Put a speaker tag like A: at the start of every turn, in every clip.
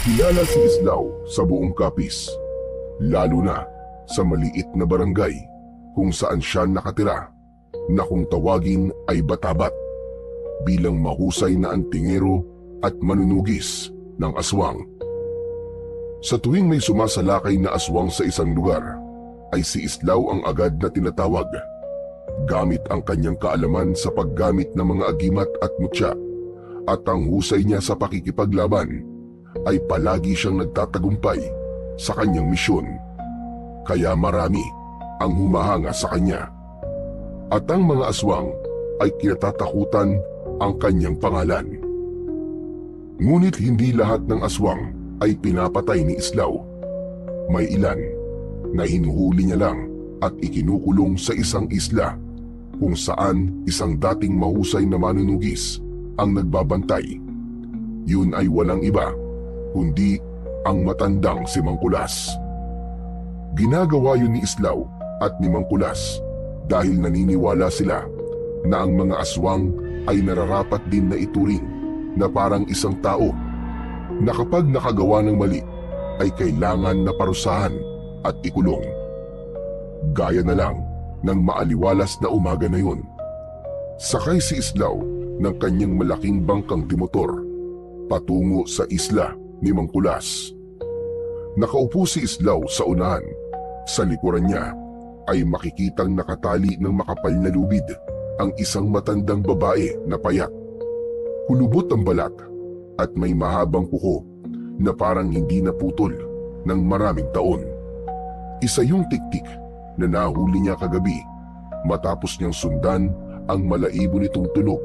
A: Kilala si Islao sa buong Capiz, lalo na sa maliit na barangay kung saan siya nakatira na kung tawagin ay Batabat bilang mahusay na antingero at manunugis ng aswang. Sa tuwing may sumasalakay na aswang sa isang lugar, ay si Islao ang agad na tinatawag. Gamit ang kanyang kaalaman sa paggamit ng mga agimat at mutya at ang husay niya sa pakikipaglaban, ay palagi siyang nagtatagumpay sa kanyang misyon. Kaya marami ang humahanga sa kanya. At ang mga aswang ay kinatatakutan ang kanyang pangalan. Ngunit hindi lahat ng aswang ay pinapatay ni Islao. May ilan na hinuhuli niya lang at ikinukulong sa isang isla kung saan isang dating mahusay na manunugis ang nagbabantay. Yun ay walang iba kundi ang matandang si Mangkulas. Ginagawa yun ni Islao at ni Mangkulas dahil naniniwala sila na ang mga aswang ay nararapat din na ituring na parang isang tao na kapag nakagawa ng mali ay kailangan na parusahan at ikulong. Gaya na lang ng maaliwalas na umaga na yun. Sakay si Islao ng kanyang malaking bangkang timotor patungo sa isla ni Mangkulas. Nakaupo si Islao sa unahan. Sa likuran niya ay makikitang nakatali ng makapal na lubid ang isang matandang babae na payat. Kulubot ang balat at may mahabang kuko na parang hindi naputol ng maraming taon. Isa yung tiktik na nahuli niya kagabi matapos niyang sundan ang malaibo nitong tunog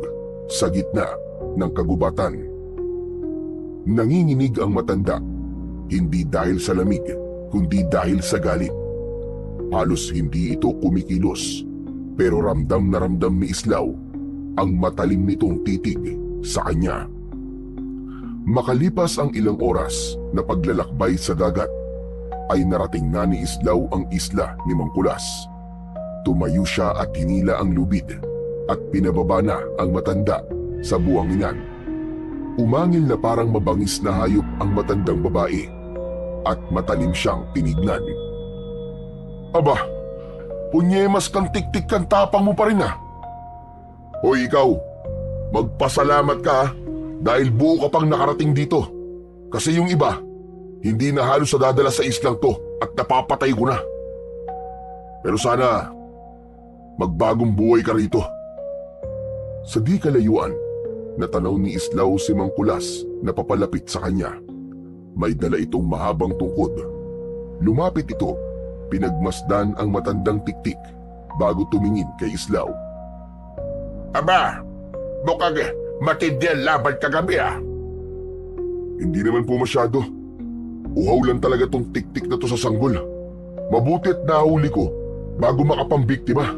A: sa gitna ng kagubatan. Nanginginig ang matanda, hindi dahil sa lamig, kundi dahil sa galit. Halos hindi ito kumikilos, pero ramdam na ramdam ni Islao ang matalim nitong titig sa kanya. Makalipas ang ilang oras na paglalakbay sa dagat, ay narating na ni Islao ang isla ni Mangkulas. Tumayo siya at hinila ang lubid at pinababa na ang matanda sa buwanginan. Umangil na parang mabangis na hayop ang matandang babae at matalim siyang tinignan. Aba, punyemas kang tiktik kang tapang mo pa rin ah. Hoy ikaw, magpasalamat ka dahil buo ka pang nakarating dito. Kasi yung iba, hindi na halos nadadala sa islang to at napapatay ko na. Pero sana, magbagong buhay ka rito. Sa di kalayuan, natanaw ni Islao si Mangkulas na papalapit sa kanya. May dala itong mahabang tungkod. Lumapit ito, pinagmasdan ang matandang tiktik bago tumingin kay Islao. Aba, mukhang matindi ang laban kagabi ah. Hindi naman po masyado. Uhaw lang talaga tong tiktik na to sa sanggol. Mabuti't nahuli ko bago makapambiktima.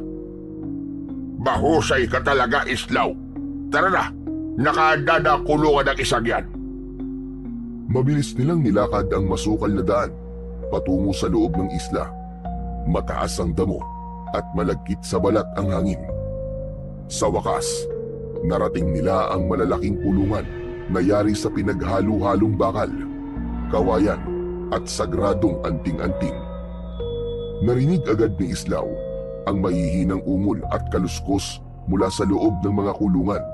A: Mahusay ka talaga, Islao. Tara na, nakahanda na kulungan ng isang yan. Mabilis nilang nilakad ang masukal na daan patungo sa loob ng isla. Mataas ang damo at malagkit sa balat ang hangin. Sa wakas, narating nila ang malalaking kulungan na yari sa pinaghalo-halong bakal, kawayan at sagradong anting-anting. Narinig agad ni Islao ang mahihinang ungol at kaluskos mula sa loob ng mga kulungan.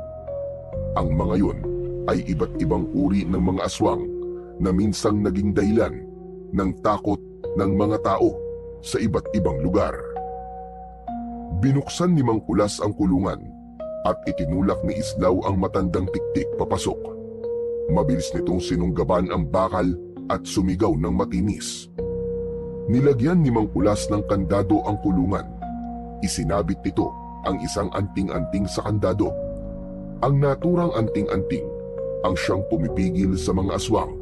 A: Ang mga yun ay iba't ibang uri ng mga aswang na minsang naging dahilan ng takot ng mga tao sa iba't ibang lugar. Binuksan ni Mangkulas ang kulungan at itinulak ni Islao ang matandang tiktik papasok. Mabilis nitong sinunggaban ang bakal at sumigaw ng matinis. Nilagyan ni Mangkulas ng kandado ang kulungan. Isinabit nito ang isang anting-anting sa kandado. Ang naturang anting-anting ang siyang pumipigil sa mga aswang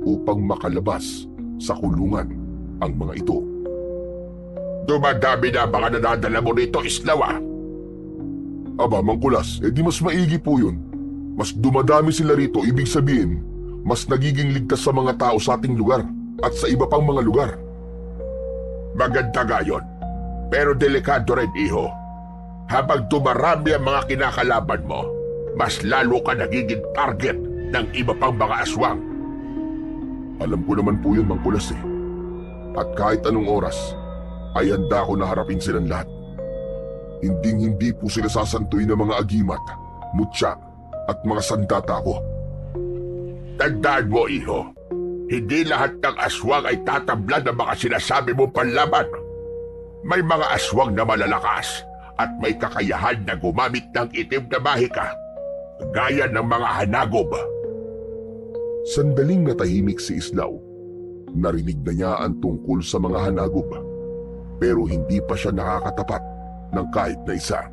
A: upang makalabas sa kulungan ang mga ito. Dumadami na mga nadadala mo nito, Islao ah. Aba, Mangkulas, di mas maigi po yun. Mas dumadami sila rito, ibig sabihin, mas nagiging ligtas sa mga tao sa ating lugar at sa iba pang mga lugar. Maganda nga yun, pero delikado rin, iho. Habang dumarami ang mga kinakalaban mo, mas lalo ka nagiging target ng iba pang mga aswang. Alam ko naman po yun, Mang Kulas eh. At kahit anong oras, ay handa ko na harapin silang lahat. Hinding-hindi po sila sasantuin ng mga agimat, mutya at mga sandata ko.
B: Tandaan mo, iho, hindi lahat ng aswang ay tatabla ng mga sinasabi mong panlaban. May mga aswang na malalakas at may kakayahan na gumamit ng itim na mahika, gaya ng mga hanagob.
A: Sandaling natahimik si Islaw. Narinig na niya ang tungkol sa mga hanagob, pero hindi pa siya nakakatapat ng kahit na isa.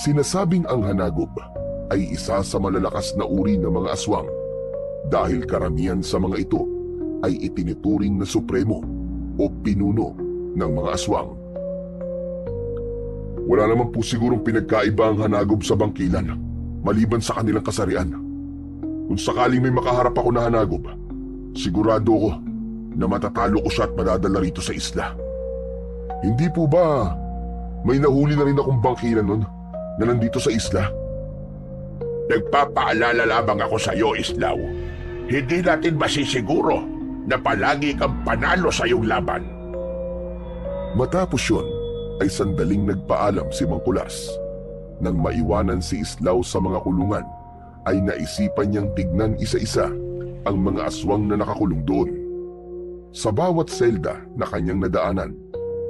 A: Sinasabing ang hanagob ay isa sa malalakas na uri ng mga aswang dahil karamihan sa mga ito ay itinuturing na supremo o pinuno ng mga aswang. Wala naman po sigurong pinagkaiba ang hanagob sa bangkilan maliban sa kanilang kasarian. Kung sakaling may makaharap ako na hanagob, sigurado ko na matatalo ko siya at madadala rito sa isla. Hindi po ba may nahuli na rin akong bangkilan nun na nandito sa isla?
B: Nagpapaalala lamang ako sa iyo, Islaw. Hindi natin masisiguro na palagi kang panalo sa iyong laban.
A: Matapos yun, ay sandaling nagpaalam si Mang Kulas. Nang maiwanan si Islaw sa mga kulungan, ay naisipan niyang tignan isa-isa ang mga aswang na nakakulong doon. Sa bawat selda na kanyang nadaanan,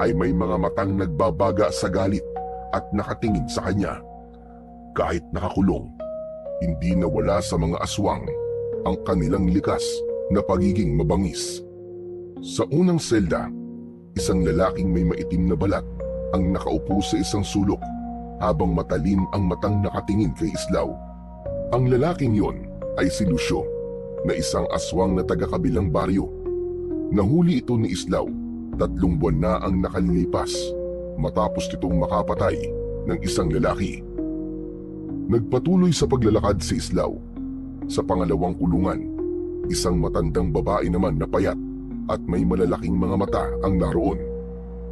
A: ay may mga matang nagbabaga sa galit at nakatingin sa kanya. Kahit nakakulong, hindi nawala sa mga aswang ang kanilang likas na pagiging mabangis. Sa unang selda, isang lalaking may maitim na balat ang nakaupo sa isang sulok habang matalim ang matang nakatingin kay Islaw. Ang lalaking yon ay si Lucio, na isang aswang na taga-kabilang baryo. Nahuli ito ni Islaw 3 buwan na ang nakalilipas matapos nitong makapatay ng isang lalaki. Nagpatuloy sa paglalakad si Islaw. Sa pangalawang kulungan, isang matandang babae naman na payat at may malalaking mga mata ang naroon.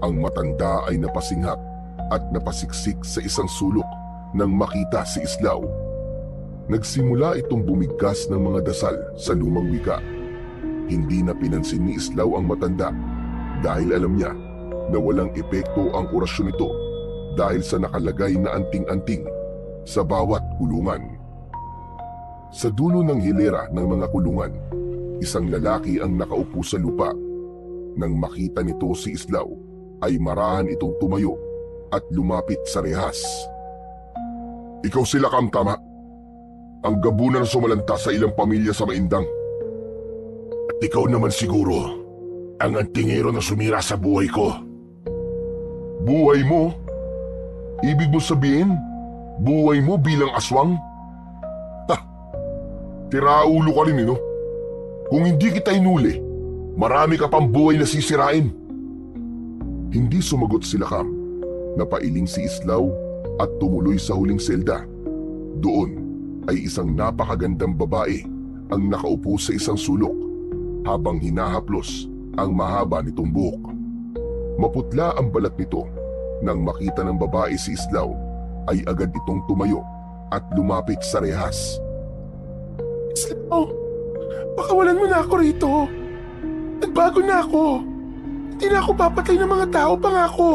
A: Ang matanda ay napasinghap at napasiksik sa isang sulok nang makita si Islaw. Nagsimula itong bumigkas ng mga dasal sa lumang wika. Hindi na pinansin ni Islaw ang matanda dahil alam niya na walang epekto ang orasyon nito dahil sa nakalagay na anting-anting sa bawat kulungan. Sa dulo ng hilera ng mga kulungan, isang lalaki ang nakaupo sa lupa. Nang makita nito si Islaw, ay marahan itong tumayo at lumapit sa rehas. Ikaw sila, Kam, tama? Ang gabunan na sumalanta sa ilang pamilya sa Maindang.
B: At ikaw naman siguro ang antingero na sumira sa buhay ko.
A: Buhay mo? Ibig mo sabihin, buhay mo bilang aswang? Tiraulo ka rin, no? Kung hindi kita inuli, marami ka pang buhay na sisirain. Hindi sumagot sila, Kam. Napailing si Islaw at tumuloy sa huling selda. Doon ay isang napakagandang babae ang nakaupo sa isang sulok habang hinahaplos ang mahaba nitong buhok. Maputla ang balat nito. Nang makita ng babae si Islaw, ay agad itong tumayo at lumapit sa rehas.
C: Islaw, pakawalan mo na ako rito. Nagbago na ako. Hindi na ako papatay ng mga tao, pangako.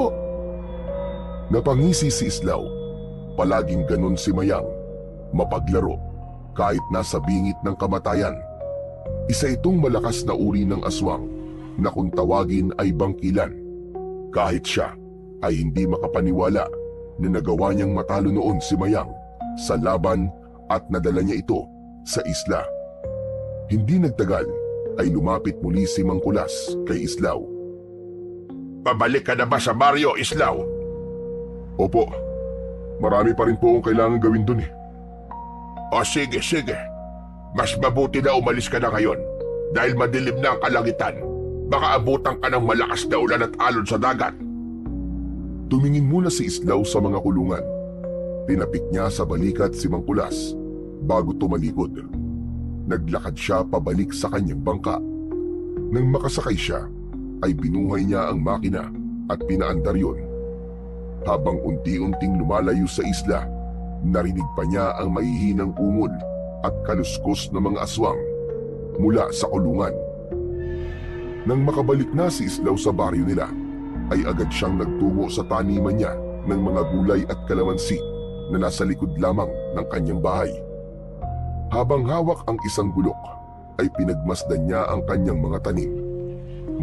A: Napangisi si Islaw. Palaging ganun si Mayang. Mapaglaro kahit nasa bingit ng kamatayan. Isa itong malakas na uri ng aswang na kung tawagin ay bangkilan. Kahit siya ay hindi makapaniwala na nagawa niyang matalo noon si Mayang sa laban at nadala niya ito sa isla. Hindi nagtagal ay lumapit muli si Mang Kulas kay Islaw.
B: Pabalik ka na ba sa baryo, Islaw?
A: Opo, marami pa rin po akong kailangan gawin dun eh.
B: O sige, sige. Mas mabuti na umalis ka na ngayon dahil madilim na ang kalangitan. Baka abutan ka ng malakas na ulan at alon sa dagat.
A: Tumingin muna si Islaw sa mga kulungan. Tinapik niya sa balikat si Mang Kulas bago tumalikod. Naglakad siya pabalik sa kanyang bangka. Nang makasakay siya, ay binuhay niya ang makina at pinaandar yon. Habang unti-unting lumalayo sa isla, narinig pa niya ang mahihinang ungol at kaluskos ng mga aswang mula sa kulungan. Nang makabalik na si Islaw sa baryo nila, ay agad siyang nagtungo sa taniman niya ng mga gulay at kalamansi na nasa likod lamang ng kanyang bahay. Habang hawak ang isang gulok, ay pinagmasdan niya ang kanyang mga tanim.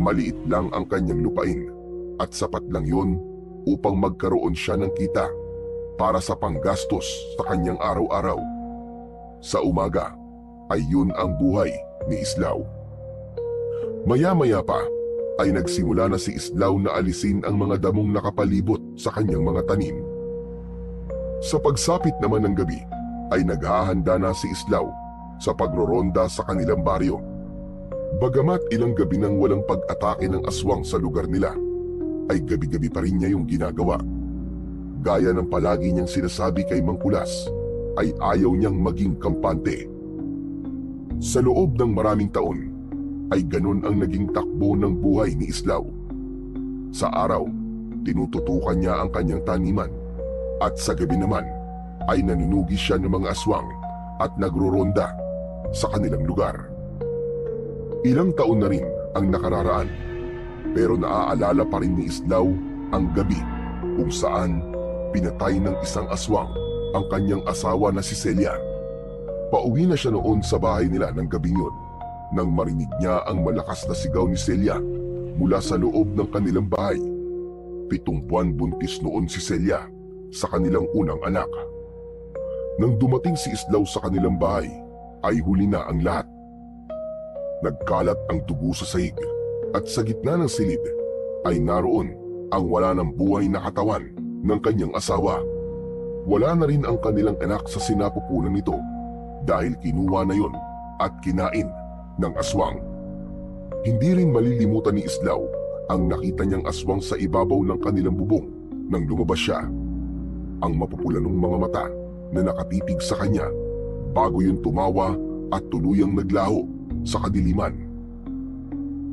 A: Maliit lang ang kanyang lupain at sapat lang yun upang magkaroon siya ng kita para sa panggastos sa kanyang araw-araw. Sa umaga ay yun ang buhay ni Islaw. Maya-maya pa ay nagsimula na si Islaw na alisin ang mga damong nakapalibot sa kanyang mga tanim. Sa pagsapit naman ng gabi ay naghahanda na si Islaw sa pagroronda sa kanilang baryo. Bagamat ilang gabi nang walang pag-atake ng aswang sa lugar nila, ay gabi-gabi pa rin niya yung ginagawa. Gaya ng palagi niyang sinasabi kay Mang Kulas, ay ayaw niyang maging kampante. Sa loob ng maraming taon, ay ganun ang naging takbo ng buhay ni Islaw. Sa araw, tinututukan niya ang kanyang taniman, at sa gabi naman ay nanunugi siya ng mga aswang at nagroronda sa kanilang lugar. Ilang taon na rin ang nakararaan, pero naaalala pa rin ni Islaw ang gabi kung saan pinatay ng isang aswang ang kanyang asawa na si Celia. Pauwi na siya noon sa bahay nila ng gabing yun nang marinig niya ang malakas na sigaw ni Celia mula sa loob ng kanilang bahay. 7 buwan buntis noon si Celia sa kanilang unang anak. Nang dumating si Islaw sa kanilang bahay, ay huli na ang lahat. Nagkalat ang dugo sa sahig at sa gitna ng silid ay naroon ang wala ng buhay na katawan ng kanyang asawa. Wala na rin ang kanilang anak sa sinapupunan nito dahil kinuha na yon at kinain ng aswang. Hindi rin malilimutan ni Islaw ang nakita niyang aswang sa ibabaw ng kanilang bubong nang lumabas siya. Ang mapupulanong mga mata na nakatitig sa kanya bago yun tumawa at tuluyang naglaho sa kadiliman.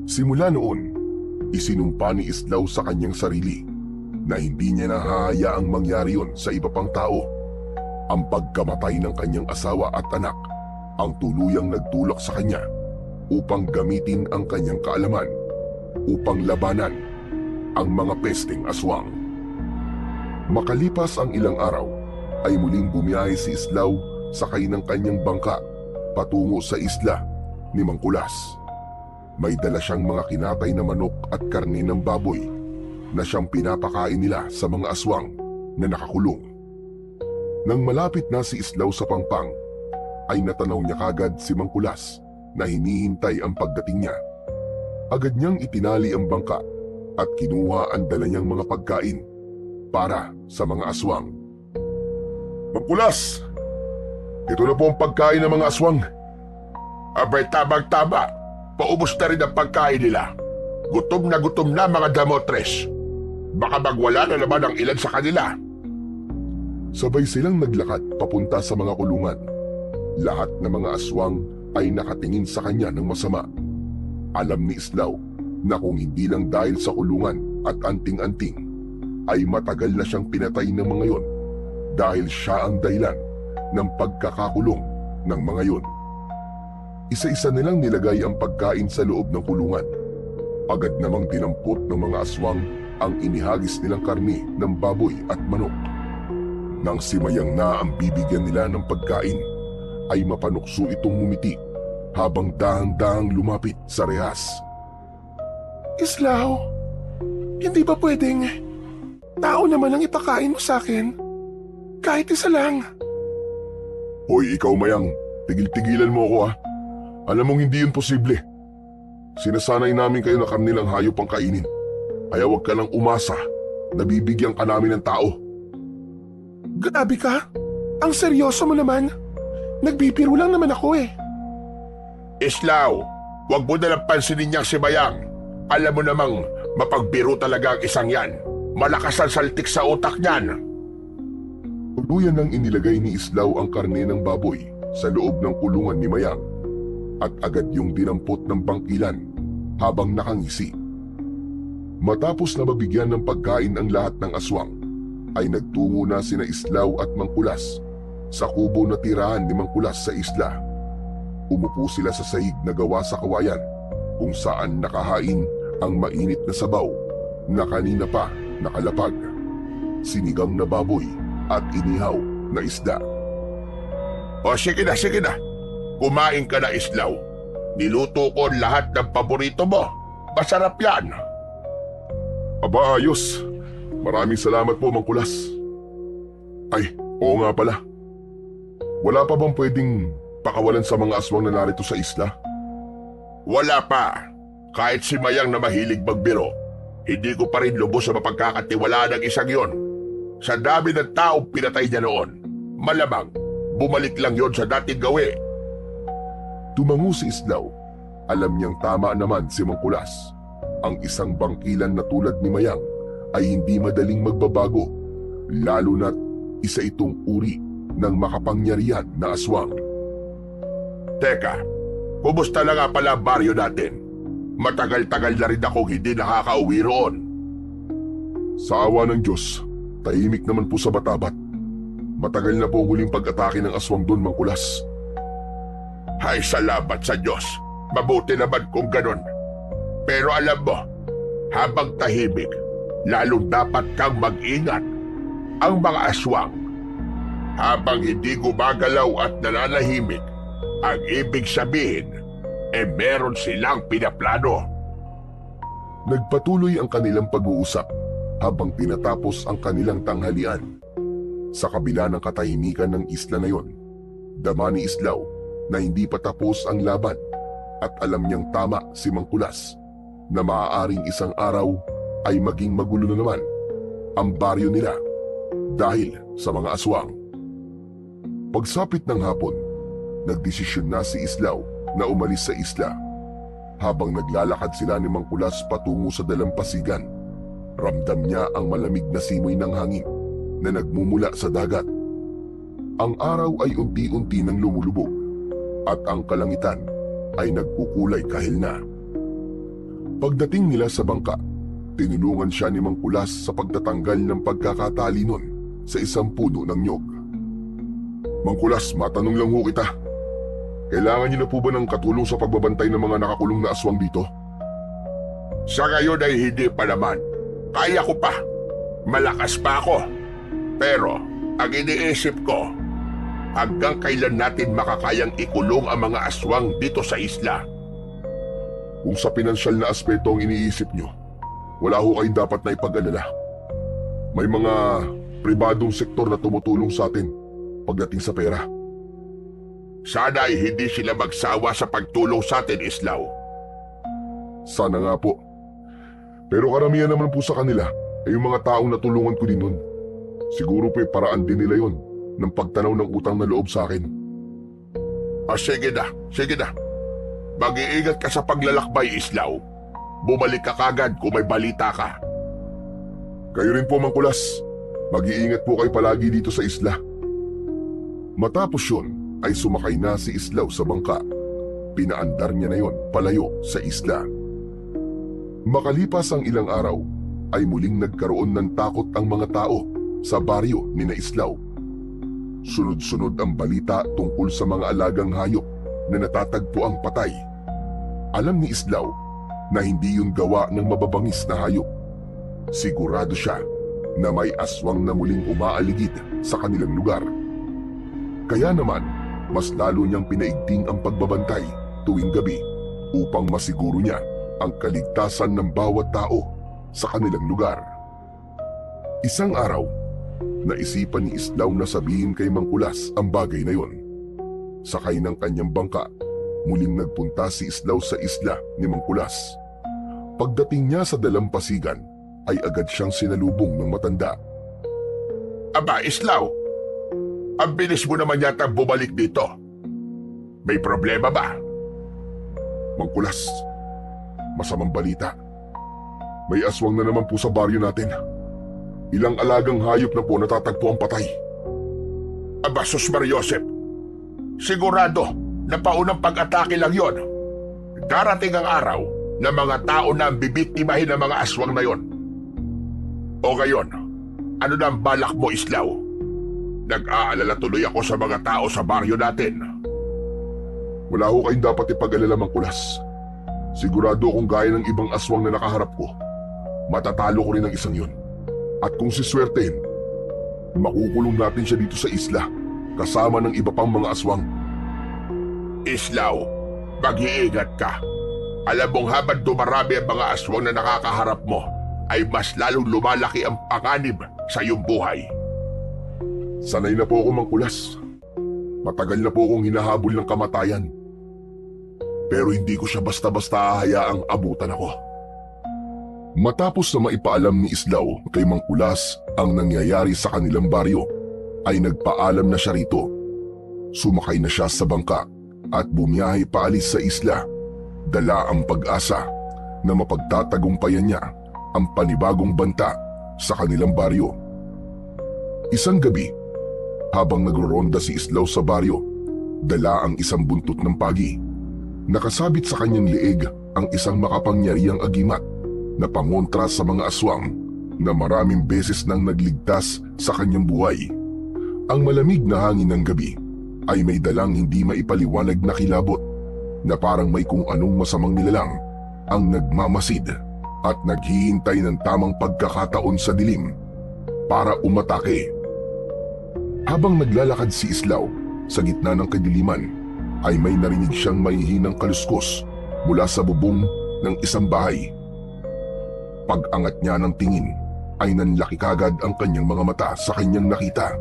A: Simula noon, isinumpa ni Islaw sa kanyang sarili na hindi niya nahahayaang mangyari yon sa iba pang tao. Ang pagkamatay ng kanyang asawa at anak ang tuluyang nagtulak sa kanya upang gamitin ang kanyang kaalaman upang labanan ang mga pesteng aswang. Makalipas ang ilang araw, ay muling bumiyahe si Islaw sakay ng kanyang bangka patungo sa isla ni Mang Kulas. May dala siyang mga kinatay na manok at karne ng baboy na siyang pinapakain nila sa mga aswang na nakakulong. Nang malapit na si Islaw sa Pangpang, ay natanaw niya kagad si Mang Kulas na hinihintay ang pagdating niya. Agad niyang itinali ang bangka at kinuha ang dala niyang mga pagkain para sa mga aswang. Mang Kulas, ito na po ang pagkain ng mga aswang.
B: Abay, tabang-taba. Paubos na rin ang pagkain nila. Gutom na mga damotres. Baka magwala na naman ang ilan sa kanila.
A: Sabay silang naglakad papunta sa mga kulungan. Lahat ng mga aswang ay nakatingin sa kanya ng masama. Alam ni Islaw na kung hindi lang dahil sa kulungan at anting-anting, ay matagal na siyang pinatay ng mga yon dahil siya ang dahilan ng pagkakakulong ng mga yon. Isa-isa nilang nilagay ang pagkain sa loob ng kulungan. Agad namang dinampot ng mga aswang ang inihagis nilang karni ng baboy at manok. Nang simayang na ang bibigyan nila ng pagkain, ay mapanukso itong ngumiti habang dahang-dahang lumapit sa rehas.
C: Islaw, hindi ba pwedeng tao naman ang ipakain mo sa akin? Kahit isa lang.
A: Hoy, ikaw Mayang, tigil-tigilan mo ako ha. Alam mong hindi yun posible. Sinasanay namin kayo na karnilang hayop ang kainin. Kaya huwag ka lang umasa na bibigyan ka namin ng tao.
C: Grabe ka? Ang seryoso mo naman. Nagbibiro lang naman ako eh.
B: Islaw, wag mo na lang pansinin niyang si Mayang. Alam mo namang mapagbiro talaga ang isang yan. Malakas ang saltik sa utak niyan.
A: Tuluyan nang inilagay ni Islaw ang karne ng baboy sa loob ng kulungan ni Mayang at agad yung dinampot ng bangkilan habang nakangisi. Matapos na mabigyan ng pagkain ang lahat ng aswang, ay nagtungo na sina Islaw at Mang Kulas sa kubo na tirahan ni Mang Kulas sa isla. Umupo sila sa sahig na gawa sa kawayan kung saan nakahain ang mainit na sabaw na kanina pa nakalapag, sinigang na baboy at inihaw na isda.
B: O sige na, sige na. Kumain ka na, Islaw. Niluto ko lahat ng paborito mo. Masarap yan.
A: Aba, ayos. Maraming salamat po, Mang Kulas. Ay, oo nga pala. Wala pa bang pwedeng pakawalan sa mga aswang na narito sa isla?
B: Wala pa. Kahit si Mayang na mahilig magbiro, hindi ko pa rin lubos sa mapagkakatiwalaan ng isang yon. Sa dami ng taong pinatay niya noon, malamang bumalik lang yon sa dating gawi.
A: Tumango si Islaw. Alam niyang tama naman si Mang Kulas. Ang isang bangkilan na tulad ni Mayang ay hindi madaling magbabago, lalo na't isa itong uri ng makapangyarihan na aswang.
B: Teka, kumusta na nga pala ang baryo natin? Matagal-tagal na rin akong hindi nakakauwi roon.
A: Sa awa ng Diyos, tahimik naman po sa Batabat. Matagal na po ang huling pag-atake ng aswang doon, Mang Kulas.
B: Ay, salamat sa Diyos. Mabuti naman kung ganun. Pero alam mo, habang tahimik, lalong dapat kang mag-ingat. Ang mga aswang, habang hindi gumagalaw at nananahimik, ang ibig sabihin, meron silang pinaplano.
A: Nagpatuloy ang kanilang pag-uusap habang tinatapos ang kanilang tanghalian. Sa kabila ng katahimikan ng isla na yon, dama ni Islaw na hindi pa tapos ang laban at alam niyang tama si Mang Kulas na maaaring isang araw ay maging magulo na naman ang baryo nila dahil sa mga aswang. Pagsapit ng hapon, nagdesisyon na si Islaw na umalis sa isla. Habang naglalakad sila ni Mang Kulas patungo sa dalampasigan, ramdam niya ang malamig na simoy ng hangin na nagmumula sa dagat. Ang araw ay unti-unti nang lumulubog at ang kalangitan ay nagkukulay kahil na. Pagdating nila sa bangka, tinulungan siya ni Mang Kulas sa pagtatanggal ng pagkakatali nun sa isang puno ng nyog. Mang Kulas, matanong lang ho kita. Kailangan niyo na po ba ng katulong sa pagbabantay ng mga nakakulong na aswang dito?
B: Sa ngayon ay hindi pa naman. Kaya ko pa. Malakas pa ako. Pero ang iniisip ko, hanggang kailan natin makakayang ikulong ang mga aswang dito sa isla?
A: Kung sa pinansyal na aspeto ang iniisip niyo, wala ho kayong dapat na ipag-alala. May mga pribadong sektor na tumutulong sa atin pagdating sa pera.
B: Sana ay hindi sila magsawa sa pagtulong sa atin, Islaw.
A: Sana nga po. Pero karamihan naman po sa kanila ay yung mga taong natulungan ko din nun. Siguro po paraan din nila yon ng pagtanaw ng utang na loob sa akin.
B: Sige na, sige na. Mag-iingat ka sa paglalakbay, Islaw. Bumalik ka kagad kung may balita ka.
A: Kayo rin po, Mang Kulas. Mag-iingat po kayo palagi dito sa isla. Matapos yun, ay sumakay na si Islaw sa bangka. Pinaandar niya na yon palayo sa isla. Makalipas ang ilang araw, ay muling nagkaroon ng takot ang mga tao sa baryo ni na Islaw. Sunod-sunod ang balita tungkol sa mga alagang hayop na natatagpo ang patay. Alam ni Islaw na hindi yun gawa ng mababangis na hayop. Sigurado siya na may aswang na muling umaaligid sa kanilang lugar. Kaya naman, mas lalo niyang pinaigting ang pagbabantay tuwing gabi upang masiguro niya ang kaligtasan ng bawat tao sa kanilang lugar. Isang araw, naisipan ni Islaw na sabihin kay Mang Kulas ang bagay na yon. Sakay ng kanyang bangka, muling nagpunta si Islaw sa isla ni Mang Kulas. Pagdating niya sa dalampasigan, ay agad siyang sinalubong ng matanda.
B: Aba, Islaw, ang bilis mo naman yata bumalik dito. May problema ba?
A: Mang Kulas, masamang balita. May aswang na naman po sa baryo natin. Ilang alagang hayop na po natatagpo ang patay.
B: Aba, Sus Mariosep, sigurado na paunang pag-atake lang yon. Darating ang araw na mga tao na ang bibiktimahin ng mga aswang na yon. O ngayon, ano na ang balak mo, Islaw? Nag-aalala tuloy ako sa mga tao sa baryo natin.
A: Wala ho kayong dapat ipag-alala, Mang Kulas. Sigurado akong gaya ng ibang aswang na nakaharap ko, matatalo ko rin ang isang yun. At kung siswertehin, makukulong natin siya dito sa isla kasama ng iba pang mga aswang.
B: Islaw, mag-iingat ka. Alam mong habang dumarami ang mga aswang na nakakaharap mo, ay mas lalong lumalaki ang panganib sa iyong buhay.
A: Sanay na po ako mangkulas. Matagal na po akong hinahabol ng kamatayan. Pero hindi ko siya basta-basta hahayaang abutan ako. Matapos na maipaalam ni Islaw kay Mang Kulas ang nangyayari sa kanilang baryo, ay nagpaalam na siya rito. Sumakay na siya sa bangka at bumiyahe paalis sa isla. Dala ang pag-asa na mapagtatagumpayan niya ang panibagong banta sa kanilang baryo. Isang gabi, habang nagroronda si Islaw sa baryo, dala ang isang buntot ng pagi. Nakasabit sa kanyang leeg ang isang makapangyarihang agimat na pangontra sa mga aswang na maraming beses nang nagligtas sa kanyang buhay. Ang malamig na hangin ng gabi ay may dalang hindi maipaliwanag na kilabot na parang may kung anong masamang nilalang ang nagmamasid at naghihintay ng tamang pagkakataon sa dilim para umatake. Habang naglalakad si Islaw sa gitna ng kadiliman, ay may narinig siyang mahihinang kaluskos mula sa bubong ng isang bahay. Pag-angat niya ng tingin ay nanlaki kagad ang kanyang mga mata sa kanyang nakita.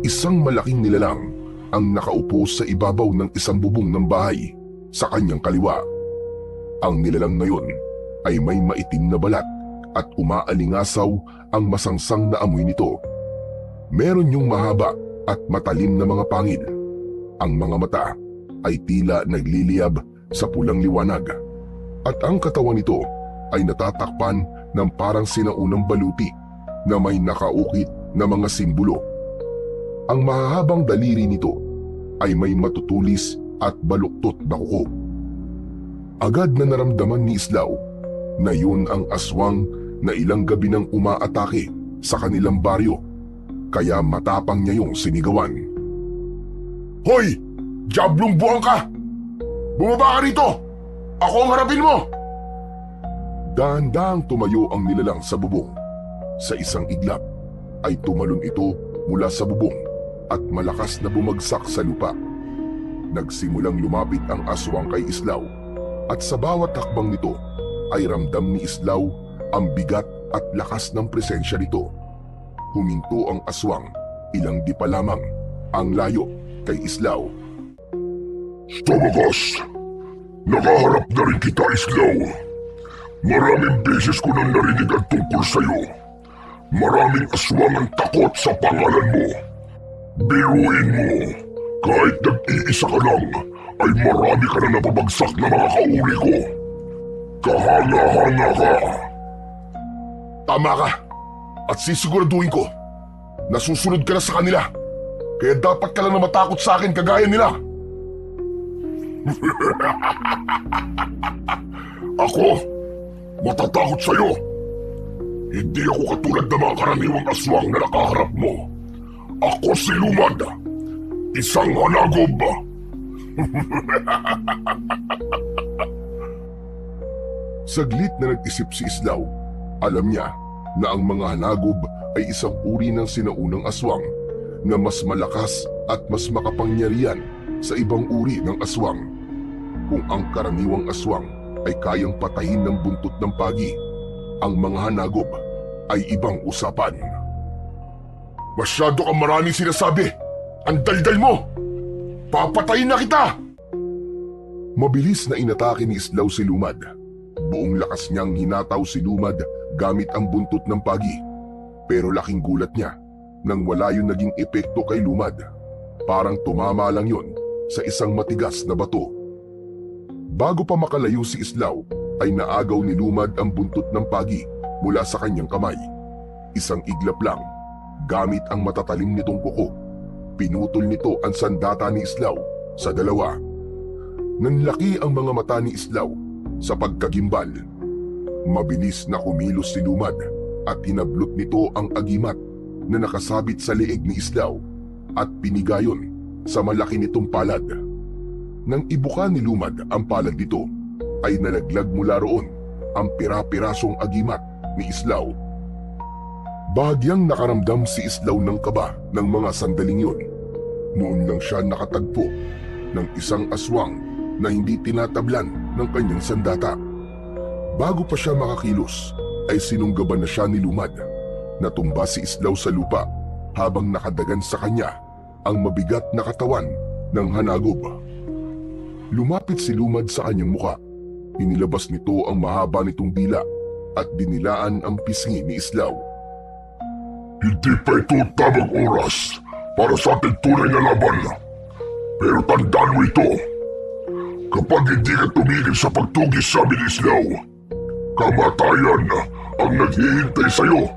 A: Isang malaking nilalang ang nakaupo sa ibabaw ng isang bubong ng bahay sa kanyang kaliwa. Ang nilalang na yun ay may maitim na balat at umaalingasaw ang masangsang na amoy nito. Meron yung mahaba at matalim na mga pangil. Ang mga mata ay tila nagliliyab sa pulang liwanag at ang katawan nito ay natatakpan ng parang sinaunang baluti na may nakaukit na mga simbolo. Ang mahahabang daliri nito ay may matutulis at baluktot na kuko. Agad na naramdaman ni Islaw na yun ang aswang na ilang gabi nang umaatake sa kanilang baryo, kaya matapang niya yung sinigawan.
B: Hoy! Diablong buwang ka! Bumaba ka rito! Ako ang harapin mo!
A: Dahan-dahang tumayo ang nilalang sa bubong. Sa isang iglap ay tumalon ito mula sa bubong at malakas na bumagsak sa lupa. Nagsimulang lumapit ang aswang kay Islaw at sa bawat hakbang nito ay ramdam ni Islaw ang bigat at lakas ng presensya nito. Huminto ang aswang, ilang di pa lamang ang layo kay Islaw.
B: Sa wakas, nakaharap na rin kita, Islaw. Maraming beses ko nang narinig ang tungkol sa'yo. Maraming aswang ang takot sa pangalan mo. Biruin mo, kahit nag-iisa ka lang, ay marami ka na napabagsak na mga kauri ko. Kahanga-hanga ka.
A: Tama ka, at sisiguraduhin ko na susunod ka na sa kanila. Kaya dapat ka lang na matakot sa akin kagaya nila.
B: Ako, matatakot sa'yo. Hindi ako katulad ng mga karaniwang aswang na nakaharap mo. Ako si Lumad, isang hanagob.
A: Saglit na nag-isip si Islaw. Alam niya na ang mga hanagob ay isang uri ng sinaunang aswang na mas malakas at mas makapangyarihan sa ibang uri ng aswang. Kung ang karaniwang aswang ay kayang patayin ng buntot ng pagi, ang mga hanagob ay ibang usapan.
B: Masyado kang maraming sinasabi. Ang daldal mo! Papatayin na kita!
A: Mabilis na inatake ni Islaw si Lumad. Buong lakas niyang hinataw si Lumad gamit ang buntot ng pagi. Pero laking gulat niya nang wala yung naging epekto kay Lumad. Parang tumama lang yon sa isang matigas na bato. Bago pa makalayo si Islaw, ay naagaw ni Lumad ang buntot ng pagi mula sa kanyang kamay. Isang iglap lang, gamit ang matatalim nitong kuko, pinutol nito ang sandata ni Islaw sa dalawa. Nanlaki ang mga mata ni Islaw sa pagkagimbal. Mabilis na kumilos si Lumad at hinablot nito ang agimat na nakasabit sa leeg ni Islaw at pinigayon sa malaki nitong palad. Nang ibuka ni Lumad ang palad nito, ay nalaglag mula roon ang pira-pirasong agimat ni Islaw. Bahagyang nakaramdam si Islaw ng kaba ng mga sandaling yun. Noon lang siya nakatagpo ng isang aswang na hindi tinatablan ng kanyang sandata. Bago pa siya makakilos ay sinunggaban na siya ni Lumad. Natumba si Islaw sa lupa habang nakadagan sa kanya ang mabigat na katawan ng hanagob. Lumapit si Lumad sa kanyang muka. Inilabas nito ang mahaba nitong dila at dinilaan ang pisngi ni Islaw.
B: Hindi pa ito tamang oras para sa ating tunay na laban. Pero tandaan mo ito. Kapag hindi ka tumigil sa pagtugis sa amin, Islaw, kamatayan ang naghihintay sa'yo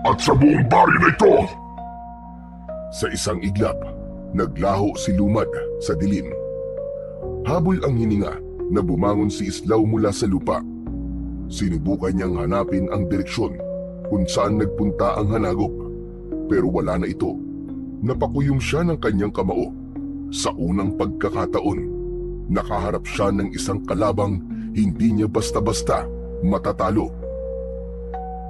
B: at sa buong baryo na ito.
A: Sa isang iglap, naglaho si Lumad sa dilim. Habol ang hininga na bumangon si Islaw mula sa lupa. Sinubukan niyang hanapin ang direksyon kung saan nagpunta ang hanagop, pero wala na ito. Napakuyom siya ng kanyang kamao. Sa unang pagkakataon, nakaharap siya ng isang kalabang hindi niya basta-basta matatalo.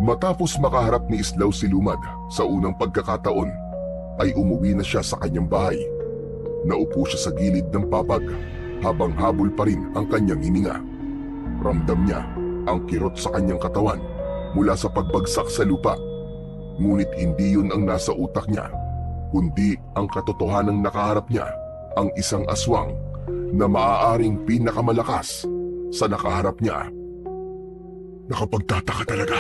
A: Matapos makaharap ni Islaw si Lumad sa unang pagkakataon, ay umuwi na siya sa kanyang bahay. Naupo siya sa gilid ng papag habang habol pa rin ang kanyang hininga. Ramdam niya ang kirot sa kanyang katawan mula sa pagbagsak sa lupa. Ngunit hindi yun ang nasa utak niya, kundi ang katotohanang nakaharap niya, ang isang aswang na maaaring pinakamalakas sa nakaharap niya. Nakapagtataka talaga.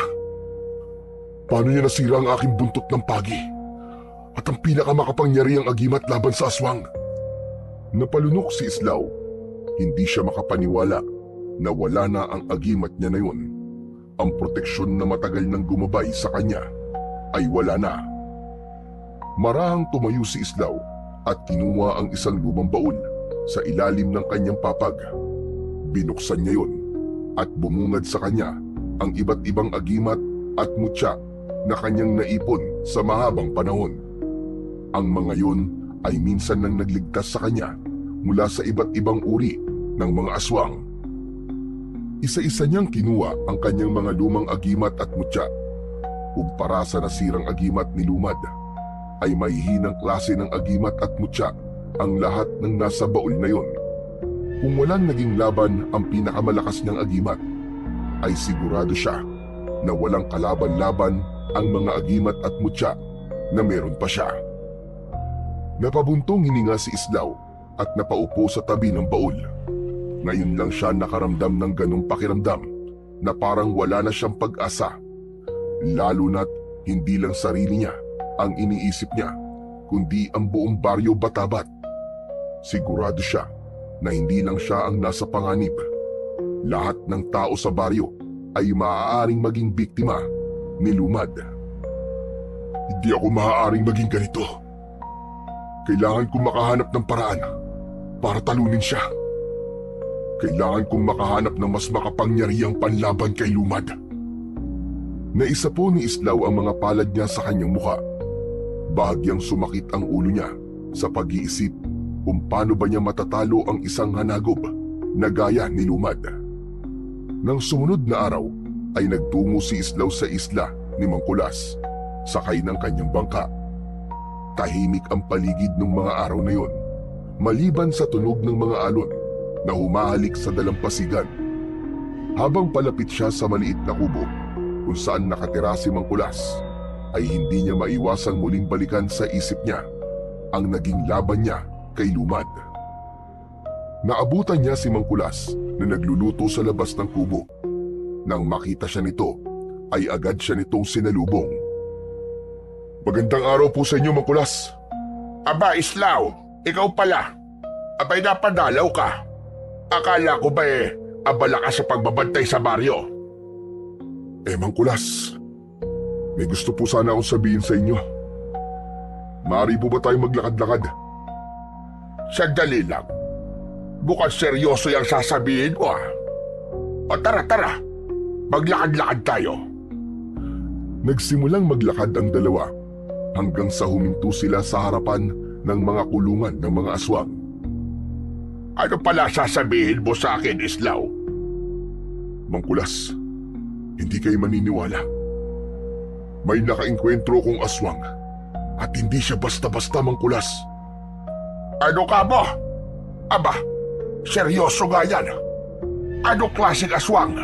A: Paano niya nasira ang aking buntot ng pagi at ang pinakamakapangyarihang agimat laban sa aswang? Napalunok si Islaw. Hindi siya makapaniwala na wala na ang agimat niya na yun. Ang proteksyon na matagal nang gumabay sa kanya ay wala na. Marahang tumayo si Islaw at kinuha ang isang lumang baul sa ilalim ng kanyang papag. Binuksan niya yun at bumungad sa kanya ang iba't ibang agimat at mutya na kanyang naipon sa mahabang panahon. Ang mga yun ay minsan nang nagligtas sa kanya mula sa iba't ibang uri ng mga aswang. Isa-isa niyang kinuha ang kanyang mga lumang agimat at mutya. Kumpara sa nasirang agimat ni Lumad, ay mahihinang klase ng agimat at mutya ang lahat ng nasa baul na yon. Kung walang naging laban ang pinakamalakas niyang agimat, ay sigurado siya na walang kalaban-laban ang mga agimat at mutya na meron pa siya. Napabuntong hininga si Islaw at napaupo sa tabi ng baul. Ngayon lang siya nakaramdam ng ganong pakiramdam na parang wala na siyang pag-asa. Lalo na't hindi lang sarili niya ang iniisip niya, kundi ang buong baryo Batabat. Sigurado siya na hindi lang siya ang nasa panganib. Lahat ng tao sa baryo ay maaaring maging biktima ni Lumad. Hindi ako maaaring maging ganito. Kailangan kong makahanap ng paraan para talunin siya. Kailangan kong makahanap ng mas makapangyarihang panlaban kay Lumad. Naisa po ni Islaw ang mga palad niya sa kanyang muka. Bahagyang sumakit ang ulo niya sa pag-iisip kung paano ba niya matatalo ang isang hanagob na gaya ni Lumad. Nang sumunod na araw ay nagtungo si Islaw sa isla ni Mangkulas, sakay ng kanyang bangka. Tahimik ang paligid ng mga araw na yon, maliban sa tunog ng mga alon na humahalik sa dalampasigan. Habang palapit siya sa maliit na kubo kung saan nakatira si Mangkulas, ay hindi niya maiwasang muling balikan sa isip niya ang naging laban niya kay Lumad. Naabutan niya si Mangkulas na nagluluto sa labas ng kubo. Nang makita siya nito, ay agad siya nitong sinalubong. Magandang araw po sa inyo, Mangkulas.
B: Aba, Islaw, ikaw pala. Abay, napadalaw ka. Akala ko ba abala ka sa pagbabantay sa baryo?
A: Mangkulas, may gusto po sana akong sabihin sa inyo. Maaari po ba tayong maglakad-lakad?
B: Sandali lang. Bukang seryoso yung sasabihin mo ah. O tara, maglakad-lakad tayo.
A: Nagsimulang maglakad ang dalawa hanggang sa huminto sila sa harapan ng mga kulungan ng mga aswang.
B: Ano pala sasabihin mo sa akin, Islaw?
A: Mangkulas, hindi kayo maniniwala. May nakaengkwentro kong aswang at hindi siya basta-basta, Mangkulas.
B: Ano ka mo? Aba, seryoso nga yan. Ano klaseng aswang?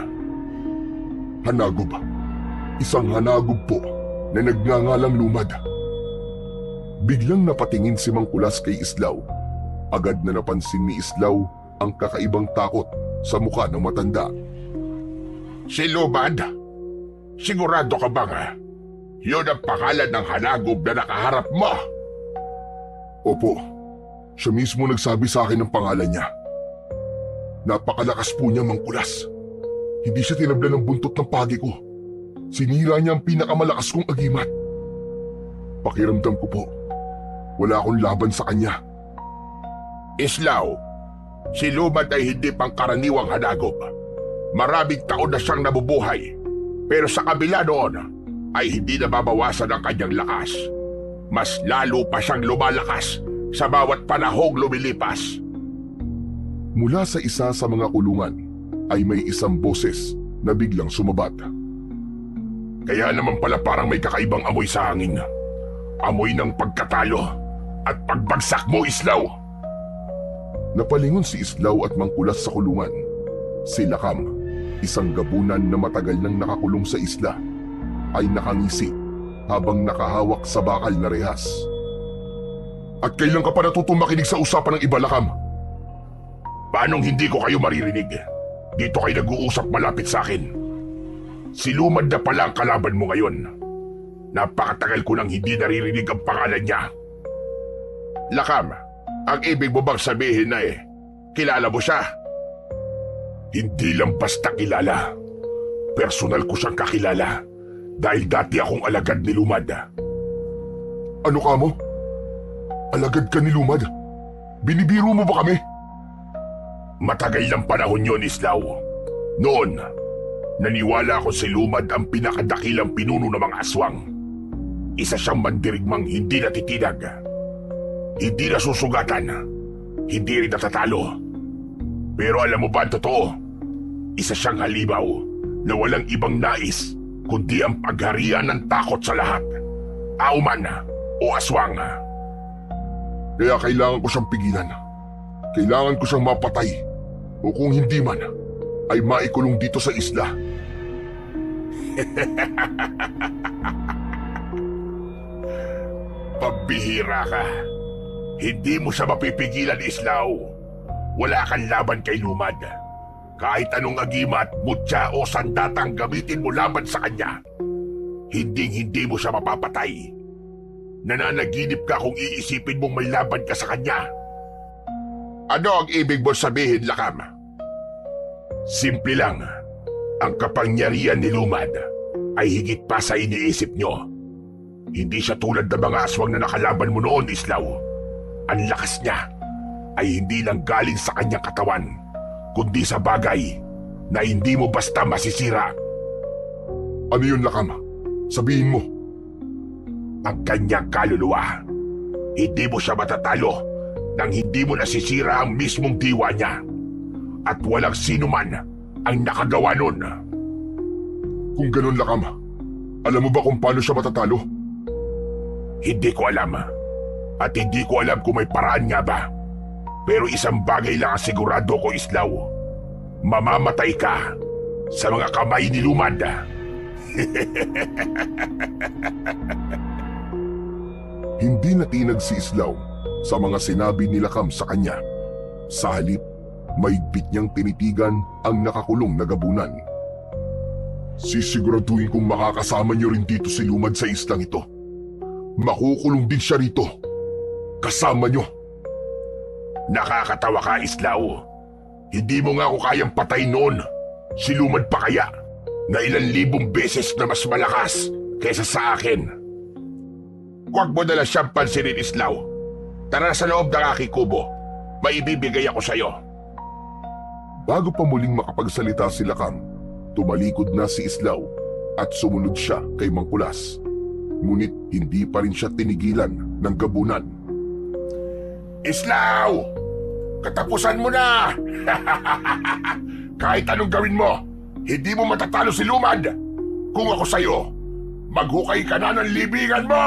A: Hanagob. Isang hanagob po na nagngangalang Lumad. Biglang napatingin si Mangkulas kay Islaw. Agad na napansin ni Islaw ang kakaibang takot sa mukha ng matanda.
B: Si Lumad? Sigurado ka bang yun ang pangalan ng hanagob na nakaharap mo?
A: Opo, siya mismo nagsabi sa akin ng pangalan niya. Napakalakas po niya, Mangkulas. Hindi siya tinabla ng buntot ng pagi ko. Sinira niya ang pinakamalakas kong agimat. Pakiramdam ko po, wala akong laban sa kanya.
B: Islaw, si Lumad ay hindi pangkaraniwang hanagob. Maraming taon na siyang nabubuhay, pero sa kabila noon ay hindi nababawasan ang kanyang lakas. Mas lalo pa siyang lumalakas sa bawat panahong lumilipas.
A: Mula sa isa sa mga kulungan ay may isang boses na biglang sumabat.
B: Kaya naman pala parang may kakaibang amoy sa hangin. Amoy ng pagkatalo at pagbagsak mo, Islaw.
A: Napalingon si Islaw at Mangkulas sa kulungan. Si Lakam, isang gabunan na matagal nang nakakulong sa isla, ay nakangisi habang nakahawak sa bakal na rehas. At kailan ka pa natutong makinig sa usapan ng iba, Lakam?
B: Paanong hindi ko kayo maririnig? Dito kayo nag-uusap malapit sa akin. Si Lumad na pala ang kalaban mo ngayon. Napakatagal ko nang hindi naririnig ang pangalan niya. Lakam, ang ibig mo bang sabihin na kilala mo siya? Hindi lang basta kilala. Personal ko siyang kakilala dahil dati akong alagad ni Lumad.
A: Ano ka mo? Alagad ka ni Lumad? Binibiro mo ba kami?
B: Matagal ng panahon yon, Islaw. Noon, naniwala ako si Lumad ang pinakadakilang pinuno ng mga aswang. Isa siyang mandirigmang hindi natitinag. Hindi nasusugatan. Hindi rin natatalo. Pero alam mo ba ang totoo? Isa siyang halimaw na walang ibang nais kundi ang pagharian ng takot sa lahat. Auman o aswang.
A: Kaya kailangan ko siyang pigilan. Kailangan ko siyang mapatay. O kung hindi man, ay maikulong dito sa isla.
B: Pambihira ka. Hindi mo siya mapipigilan, Islaw. Wala kang laban kay Lumad. Kahit anong agimat, mutya o sandatang gamitin mo laban sa kanya, hindi mo siya mapapatay. Nananaginip ka kung iisipin mong may laban ka sa kanya. Ano ang ibig mo sabihin, Lakam? Simple lang. Ang kapangyarihan ni Lumad ay higit pa sa iniisip nyo. Hindi siya tulad ng mga aswang na nakalaban mo noon, Islaw. Ang lakas niya ay hindi lang galing sa kanyang katawan, kundi sa bagay na hindi mo basta masisira.
A: Ano yun, Lakam? Sabihin mo.
B: Ang kanyang kaluluwa. Hindi mo siya matatalo nang hindi mo nasisira ang mismong diwa niya. At walang sino man ang nakagawa nun.
A: Kung ganun, Lakam, alam mo ba kung paano siya matatalo?
B: Hindi ko alam. At hindi ko alam kung may paraan nga ba. Pero isang bagay lang ang sigurado ko, Islaw. Mamamatay ka sa mga kamay ni Lumad.
A: Hindi natinag si Islaw sa mga sinabi ni Lakam sa kanya. Sa halip, mahigpit niyang tinitigan ang nakakulong na gabunan. Sisiguraduhin kong makakasama niyo rin dito si Lumad sa islang ito. Makukulong din siya rito. Kasama niyo.
B: Nakakatawa ka, Islaw. Hindi mo nga ako kayang patay noon. Si Lumad pa kaya na ilang libong beses na mas malakas kaysa sa akin. Huwag mo na lang siyang pansinin, Islaw. Tara sa loob ng aking kubo. May ibibigay ako sa'yo.
A: Bago pa muling makapagsalita si Lakam, tumalikod na si Islaw at sumunod siya kay Mangkulas. Ngunit hindi pa rin siya tinigilan ng gabunan.
B: Islaw! Katapusan mo na! Kahit anong gawin mo, Hindi mo matatalo si Lumad. Kung ako sa'yo, maghukay ka na ng libingan mo!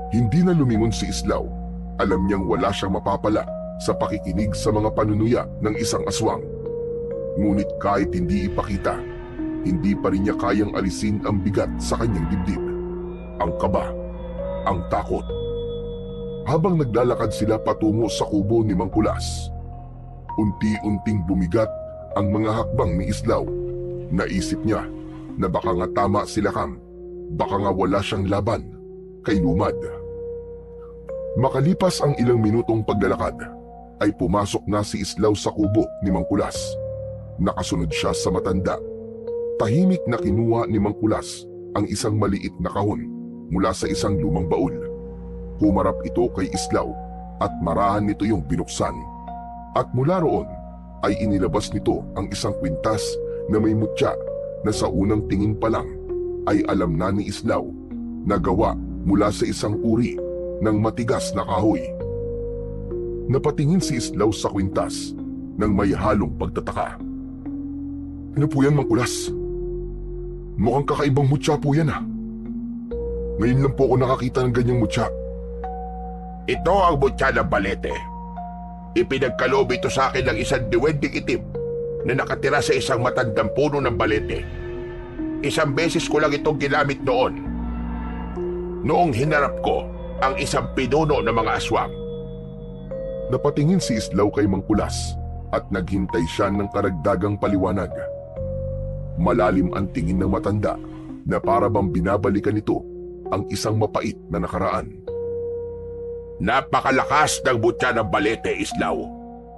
A: Hindi na lumingon si Islaw. Alam niyang wala siyang mapapala sa pakikinig sa mga panunuya ng isang aswang. Ngunit kahit hindi ipakita, hindi pa rin niya kayang alisin ang bigat sa kanyang dibdib. Ang kaba, ang takot. Habang naglalakad sila patungo sa kubo ni Mang Kulas, unti-unting bumigat ang mga hakbang ni Islaw. Naisip niya na baka nga tama sila Kam, baka nga wala siyang laban kay Lumad. Makalipas ang ilang minutong paglalakad, ay pumasok na si Islaw sa kubo ni Mang Kulas. Nakasunod siya sa matanda. Tahimik na kinuha ni Mang Kulas ang isang maliit na kahon mula sa isang lumang baul. Humarap ito kay Islaw at marahan nito yung binuksan. At mula roon ay inilabas nito ang isang kwintas na may mutya na sa unang tingin pa lang ay alam na ni Islaw na gawa mula sa isang uri ng matigas na kahoy. Napatingin si Islaw sa kwintas nang may halong pagtataka. Ano po yan, Mang Kulas? Mukhang kakaibang mutya po yan ah. Ngayon lang po ako nakakita ng ganyang mutya.
B: Ito ang mutya ng balete. Ipinagkaloob ito sa akin ng isang duwending itim na nakatira sa isang matandang puno ng balete. Isang beses ko lang itong ginamit noon. Noong hinarap ko ang isang pinuno ng mga aswang.
A: Napatingin si Islaw kay Mang Kulas at naghintay siya ng karagdagang paliwanag. Malalim ang tingin ng matanda na para bang binabalikan nito ang isang mapait na nakaraan.
B: Napakalakas ng mutya ng balete, Islaw.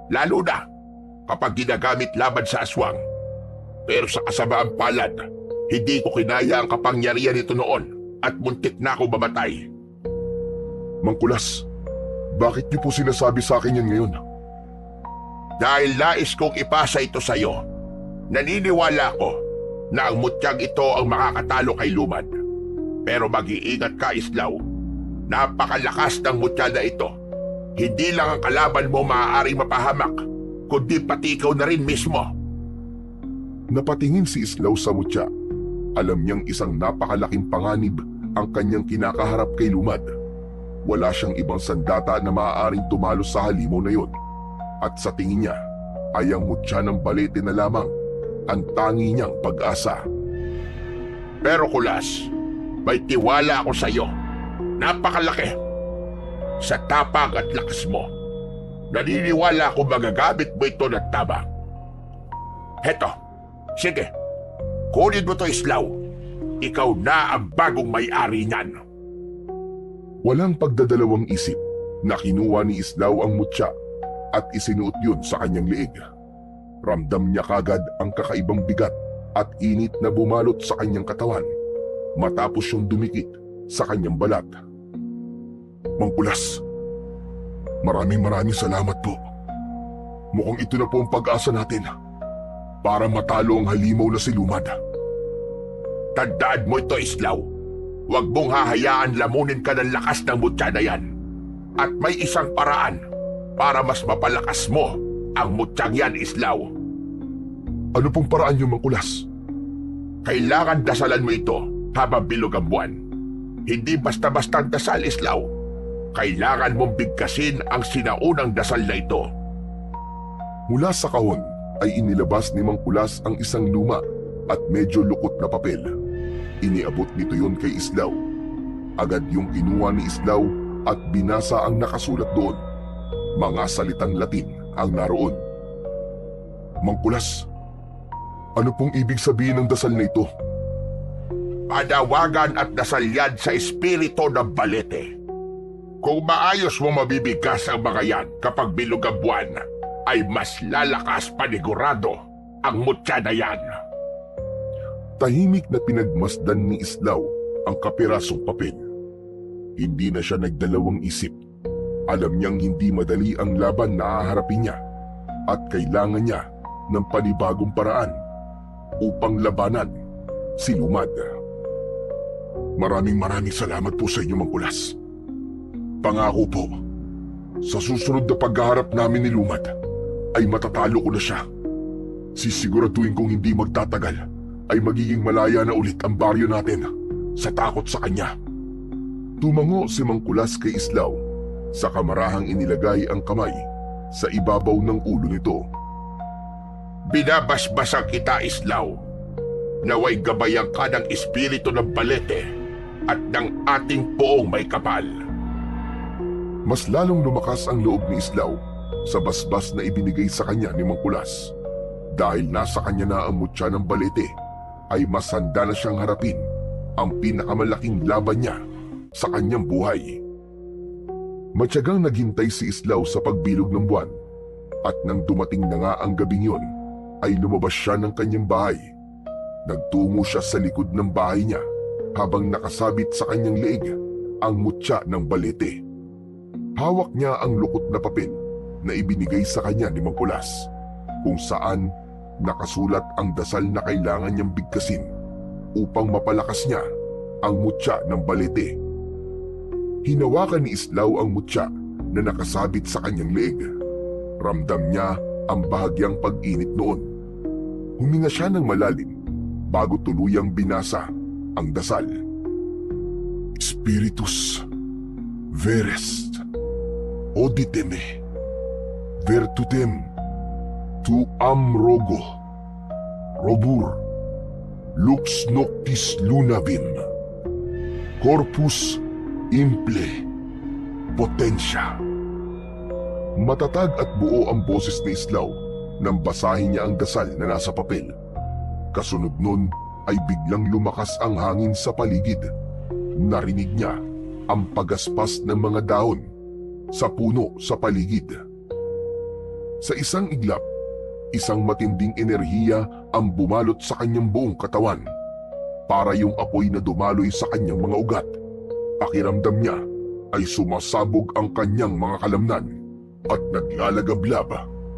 B: Lalo na kapag ginagamit laban sa aswang. Pero sa kasamaang palad, hindi ko kinaya ang kapangyarihan nito noon at muntik na ako mamatay.
A: Mang Kulas, bakit niyo po sinasabi sa akin yan ngayon?
B: Dahil nais kong ipasa ito sa iyo, naniniwala ko na ang mutyang ito ang makakatalo kay Lumad. Pero mag-iingat ka, Islaw. Napakalakas ng mutya na ito. Hindi lang ang kalaban mo maaaring mapahamak, kundi pati ikaw na rin mismo.
A: Napatingin si Islaw sa mutya. Alam niyang isang napakalaking panganib ang kanyang kinakaharap kay Lumad. Wala siyang ibang sandata na maaaring tumalo sa halimaw na yon. At sa tingin niya ay ang mutya ng balete na lamang ang tangi niyang pag-asa.
B: Pero Kulas, may tiwala ako sa iyo. Napakalaki. Sa tapang at lakas mo, naniniwala ako magagamit mo ito ng tama. Heto, sige, kunin mo to, Islaw. Ikaw na ang bagong may-ari niyan.
A: Walang pagdadalawang isip na kinuha ni Islaw ang mutya at isinuot yun sa kanyang liig. Ramdam niya kagad ang kakaibang bigat at init na bumalot sa kanyang katawan matapos yung dumikit sa kanyang balat. Mang Kulas, maraming salamat po. Mukhang ito na po ang pag-asa natin para matalo ang halimaw na si Lumad.
B: Tandaan mo ito, Islaw. Huwag mong hahayaan lamunin ka ng lakas ng mutya na yan. At may isang paraan para mas mapalakas mo ang mutyang yan, Islaw.
A: Ano pong paraan niyo, Mang Kulas?
B: Kailangan dasalan mo ito habang bilog ang buwan. Hindi basta-basta dasal, Islaw. Kailangan mong bigkasin ang sinaunang dasal na ito.
A: Mula sa kahon ay inilabas ni Mang Kulas ang isang luma at medyo lukot na papel. Iniabot nito yon kay Islaw. Agad yung kinuha ni Islaw at binasa ang nakasulat doon. Mga salitang Latin ang naroon. Mang Kulas, ano pong ibig sabihin ng dasal na ito?
B: Panawagan at dasal yan sa espiritu ng balete. Kung maayos mo mabibigkas ang mga yan kapag bilog ang buwan, ay mas lalakas panigurado ang mutya na yan.
A: Tahimik na pinagmasdan ni Islaw ang kapirasong papel. Hindi na siya nagdalawang isip. Alam niyang hindi madali ang laban na haharapin niya at kailangan niya ng panibagong paraan upang labanan si Lumad. Maraming salamat po sa inyo, Mang Kulas. Pangako po, sa susunod na paghaharap namin ni Lumad ay matatalo ko na siya Sisiguraduhin kong hindi magtatagal ay magiging malaya na ulit ang baryo natin sa takot sa kanya. Tumango si Mangkulas kay Islaw, sa kamarahang inilagay ang kamay sa ibabaw ng ulo nito.
B: Binabasbasan kita, Islaw. Naway gabayan ka ng espiritu ng Balete at ng ating poong may kapal.
A: Mas lalong lumakas ang loob ni Islaw sa basbas na ibinigay sa kanya ni Mangkulas. Dahil nasa kanya na ang mutya ng Balete, ay mas handa na siyang harapin ang pinakamalaking laban niya sa kanyang buhay. Matyagang naghintay si Islaw sa pagbilog ng buwan, at nang dumating na nga ang gabing yon, ay lumabas siya ng kanyang bahay. Nagtungo siya sa likod ng bahay niya habang nakasabit sa kanyang leeg ang mutya ng Balete. Hawak niya ang lukot na papel na ibinigay sa kanya ni Mangkulas, kung saan nakasulat ang dasal na kailangan niyang bigkasin upang mapalakas niya ang mutya ng Balete. Hinawakan ni Islaw ang mutya na nakasabit sa kanyang leeg. Ramdam niya ang bahagyang pag-init noon. Huminga siya ng malalim bago tuluyang binasa ang dasal. Spiritus Verest Oditeme Virtutem Tu Amrogo Robur Lux Noctis Lunavim Corpus Imple Potentia. Matatag at buo ang boses ni Islaw nang basahin niya ang dasal na nasa papel. Kasunod nun ay biglang lumakas ang hangin sa paligid. Narinig niya ang pagaspas ng mga dahon sa puno sa paligid. Sa isang iglap, isang matinding enerhiya ang bumalot sa kanyang buong katawan. Para yung apoy na dumaloy sa kanyang mga ugat. Pakiramdam niya ay sumasabog ang kanyang mga kalamnan at naglalagablab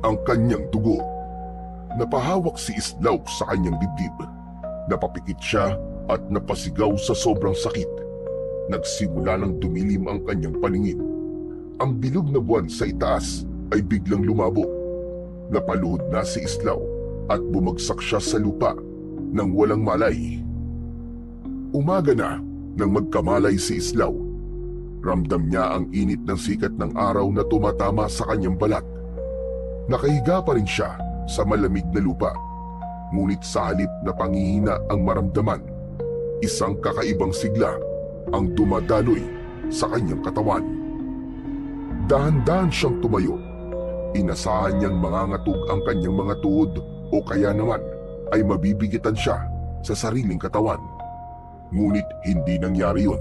A: ang kanyang dugo. Napahawak si Islaw sa kanyang dibdib. Napapikit siya at napasigaw sa sobrang sakit. Nagsimula ng dumilim ang kanyang paningin. Ang bilog na buwan sa itaas ay biglang lumabo. Napaluhod na si Islaw at bumagsak siya sa lupa nang walang malay. Umaga na nang magkamalay si Islaw. Ramdam niya ang init ng sikat ng araw na tumatama sa kanyang balat. Nakahiga pa rin siya sa malamig na lupa. Ngunit sa halip na pangihina ang maramdaman, isang kakaibang sigla ang dumadaloy sa kanyang katawan. Dahan-dahan siyang tumayo. Inasahan niyang mangangatog ang kanyang mga tuhod o kaya naman ay mabibigitan siya sa sariling katawan. Ngunit hindi nangyari yun.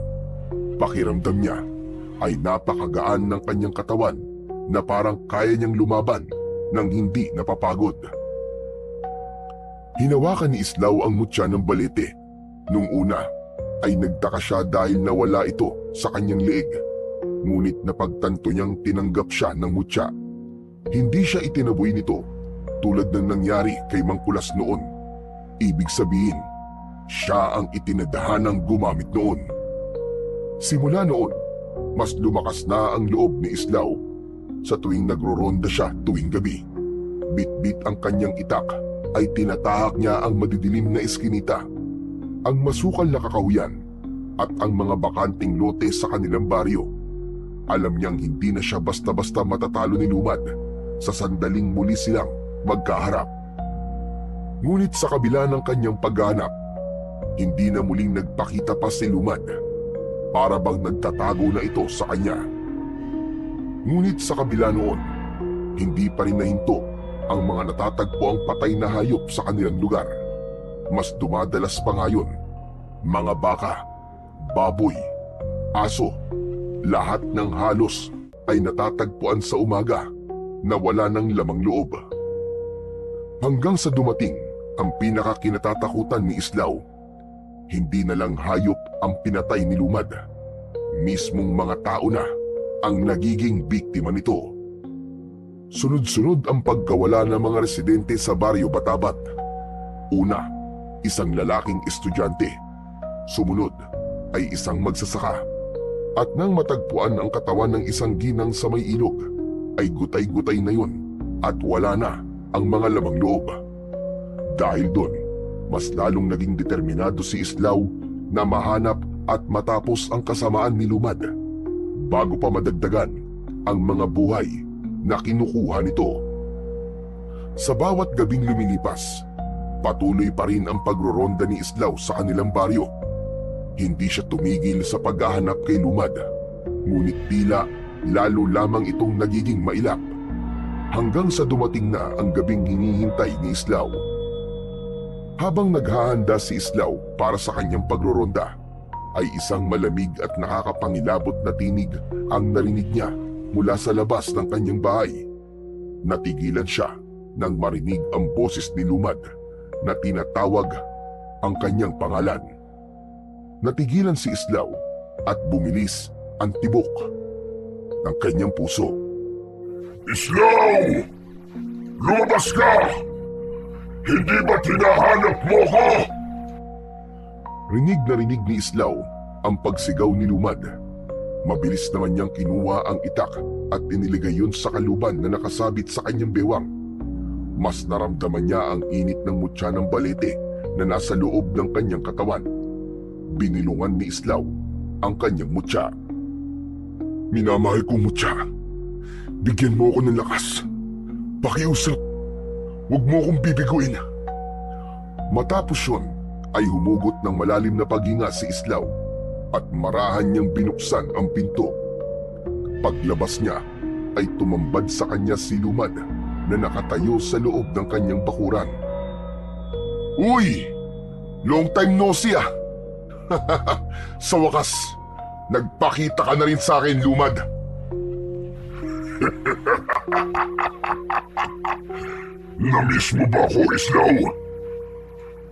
A: Pakiramdam niya ay napakagaan ng kanyang katawan na parang kaya niyang lumaban nang hindi napapagod. Hinawakan ni Islaw ang mutya ng Balete. Nung una ay nagtaka siya dahil nawala ito sa kanyang leeg. Ngunit napagtanto niyang tinanggap siya ng mutya. Hindi siya itinaboy nito tulad ng nangyari kay Mangkulas noon. Ibig sabihin, siya ang itinadahanang gumamit noon. Simula noon, mas lumakas na ang loob ni Islaw. Sa tuwing nagro-ronda siya tuwing gabi, bit-bit ang kanyang itak ay tinatahak niya ang madidilim na eskinita, ang masukal na kakahuyan at ang mga bakanting lote sa kanilang baryo. Alam niyang hindi na siya basta-basta matatalo ni Lumad sa sandaling muli silang magkaharap. Ngunit sa kabila ng kanyang paghahanap, hindi na muling nagpakita pa si Lumad. Para bang nagtatago na ito sa kanya. Ngunit sa kabila noon, hindi pa rin nahinto ang mga natatagpo ang patay na hayop sa kanilang lugar. Mas dumadalas pa ngayon, mga baka, baboy, aso, lahat ng halos ay natatagpuan sa umaga na wala ng lamang loob. Hanggang sa dumating ang pinakakinatatakutan ni Islaw. Hindi na lang hayop ang pinatay ni Lumad. Mismong mga tao na ang nagiging biktima nito. Sunod-sunod ang pagkawala ng mga residente sa Baryo Batabat. Una, isang lalaking estudyante. Sumunod ay isang magsasaka. At nang matagpuan ang katawan ng isang ginang sa may ilog, ay gutay-gutay na yun at wala na ang mga lamang loob. Dahil doon, mas lalong naging determinado si Islaw na mahanap at matapos ang kasamaan ni Lumad bago pa madagdagan ang mga buhay na kinukuha nito. Sa bawat gabing lumilipas, patuloy pa rin ang pagroronda ni Islaw sa kanilang baryo. Hindi siya tumigil sa paghahanap kay Lumad, ngunit tila lalo lamang itong nagiging mailap hanggang sa dumating na ang gabing hinihintay ni Islaw. Habang naghahanda si Islaw para sa kanyang pagroronda, ay isang malamig at nakakapangilabot na tinig ang narinig niya mula sa labas ng kanyang bahay. Natigilan siya nang marinig ang boses ni Lumad na tinatawag ang kanyang pangalan. Natigilan si Islaw at bumilis ang tibok ng kanyang puso.
B: Islaw! Lumabas ka! Hindi ba tinahanap mo ko?
A: Rinig na rinig ni Islaw ang pagsigaw ni Lumad. Mabilis naman niyang kinuha ang itak at iniligay yun sa kaluban na nakasabit sa kanyang bewang. Mas naramdaman niya ang init ng mutya ng balete na nasa loob ng kanyang katawan. Binilungan ni Islaw ang kanyang mutya. Minamahal kong mutya, bigyan mo ako ng lakas. Pakiusap, huwag mo akong bibiguin. Matapos yun, ay humugot ng malalim na paghinga si Islaw at marahan niyang binuksan ang pinto. Paglabas niya ay tumambad sa kanya si Lumad na nakatayo sa loob ng kanyang bakuran. Uy! Long time no see ah! Sa wakas, nagpakita ka na rin sa akin, Lumad.
B: Namiss mo ba ako, Islaw?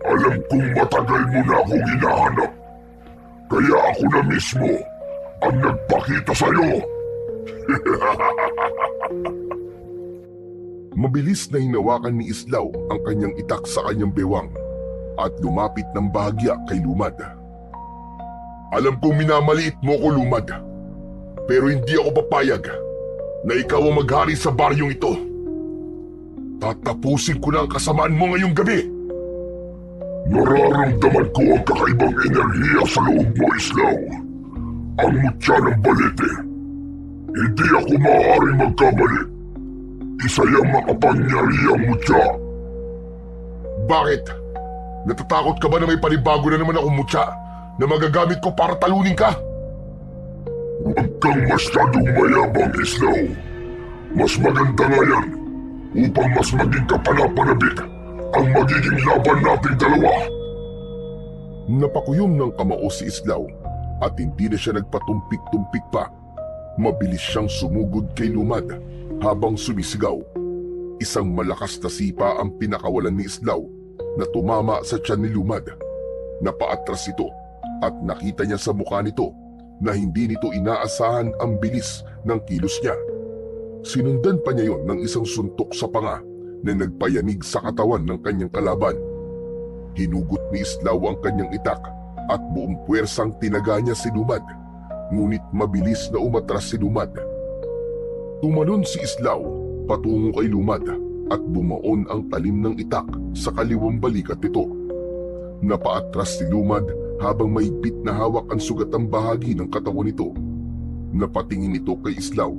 B: Alam kong matagal mo na akong hinahanap. Kaya ako na mismo ang nagpakita sa'yo.
A: Mabilis na hinawakan ni Islaw ang kanyang itak sa kanyang bewang at lumapit ng bahagya kay Lumad. Alam kong minamaliit mo ko, Lumad, pero hindi ako papayag na ikaw ang maghari sa baryong ito. Tatapusin ko na ang kasamaan mo ngayong gabi.
B: Nararamdaman ko ang kakaibang enerhiya sa loob mo, Islaw. Ang mutya ng balete. Hindi ako maaaring magkamali. Isa yung makapangyarihang mutya.
A: Bakit? Natatakot ka ba na may panibago na naman akong mutya na magagamit ko para talunin ka?
B: Huwag kang masyadong mayabang, Islaw. Mas maganda nga yan upang mas maging kapanapanabik ang magiging laban nating dalawa.
A: Napakuyom ng kamao si Islaw at hindi na siya nagpatumpik-tumpik pa. Mabilis siyang sumugod kay Lumad habang sumisigaw. Isang malakas na sipa ang pinakawalan ni Islaw na tumama sa tiyan ni Lumad. Napaatras ito at nakita niya sa mukha nito na hindi nito inaasahan ang bilis ng kilos niya. Sinundan pa niya yon ng isang suntok sa panga na nagpayanig sa katawan ng kanyang kalaban. Hinugot ni Islaw ang kanyang itak at buong puwersang tinaga niya si Lumad, ngunit mabilis na umatras si Lumad. Tumalon si Islaw patungo kay Lumad at bumaon ang talim ng itak sa kaliwang balikat nito. Napaatras si Lumad habang mahigpit na hawak ang sugatang bahagi ng katawan nito. Napatingin ito kay Islaw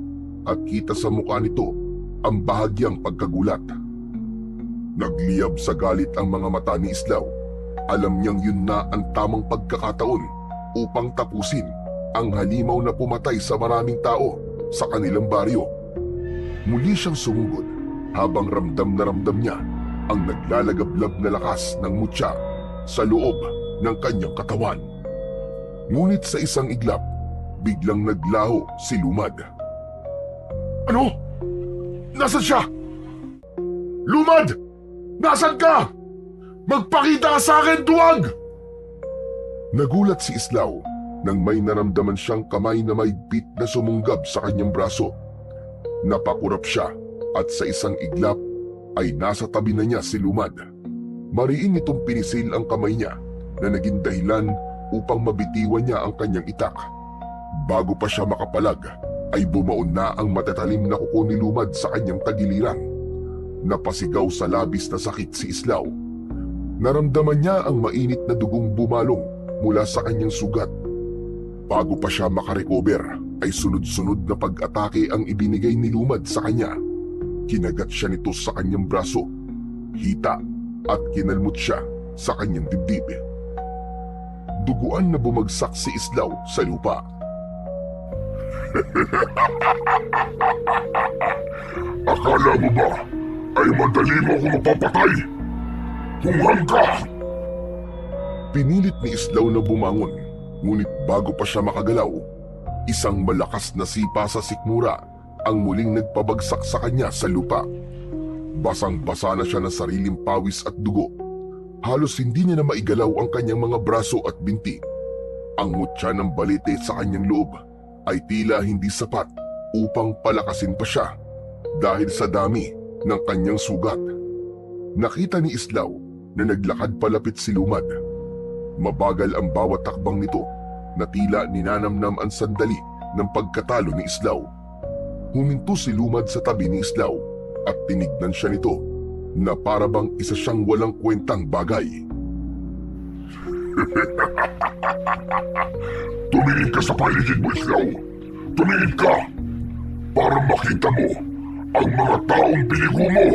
A: at kita sa mukha nito ang bahagyang pagkagulat. Nagliyab sa galit ang mga mata ni Islaw. Alam niyang yun na ang tamang pagkakataon upang tapusin ang halimaw na pumatay sa maraming tao sa kanilang baryo. Muli siyang sumugod habang ramdam na ramdam niya ang naglalagablab na lakas ng mutya sa loob ng kanyang katawan. Ngunit sa isang iglap, biglang naglaho si Lumad. Ano? Nasaan siya? Lumad! Nasaan ka? Magpakita ka sa akin, duwag! Nagulat si Islaw nang may naramdaman siyang kamay na mahigpit na sumunggab sa kanyang braso. Napakurap siya at sa isang iglap ay nasa tabi na niya si Lumad. Mariin itong pinisil ang kamay niya na naging dahilan upang mabitiwan niya ang kanyang itak. Bago pa siya makapalag ay bumaon na ang matatalim na kuko ni Lumad sa kanyang tagiliran. Napasigaw sa labis na sakit si Islaw Naramdaman niya ang mainit na dugong bumalong mula sa kanyang sugat. Bago pa siya makarecover ay sunod-sunod na pag-atake ang ibinigay ni Lumad sa kanya. Kinagat siya nito sa kanyang braso, hita at kinalmot siya sa kanyang dibdib. Duguan na bumagsak si Islaw sa lupa.
B: Akala mo ba ay madali mo ako mapapatay? Hunghang ka!
A: Pinilit ni Islaw na bumangon, ngunit bago pa siya makagalaw, isang malakas na sipa sa sikmura ang muling nagpabagsak sa kanya sa lupa. Basang-basa na siya ng sariling pawis at dugo. Halos hindi niya na maigalaw ang kanyang mga braso at binti. Ang mutya ng balete sa kanyang loob ay tila hindi sapat upang palakasin pa siya dahil sa dami ng kanyang sugat. Nakita ni Islaw na naglakad palapit si Lumad. Mabagal ang bawat takbang nito na tila ninanamnam ang sandali ng pagkatalo ni Islaw. Huminto si Lumad sa tabi ni Islaw at tinignan siya nito na para bang isa siyang walang kwentang bagay.
B: Tumingin ka sa paligid mo, Islaw. Tumingin ka para makita mo ang mga taong biligo mo.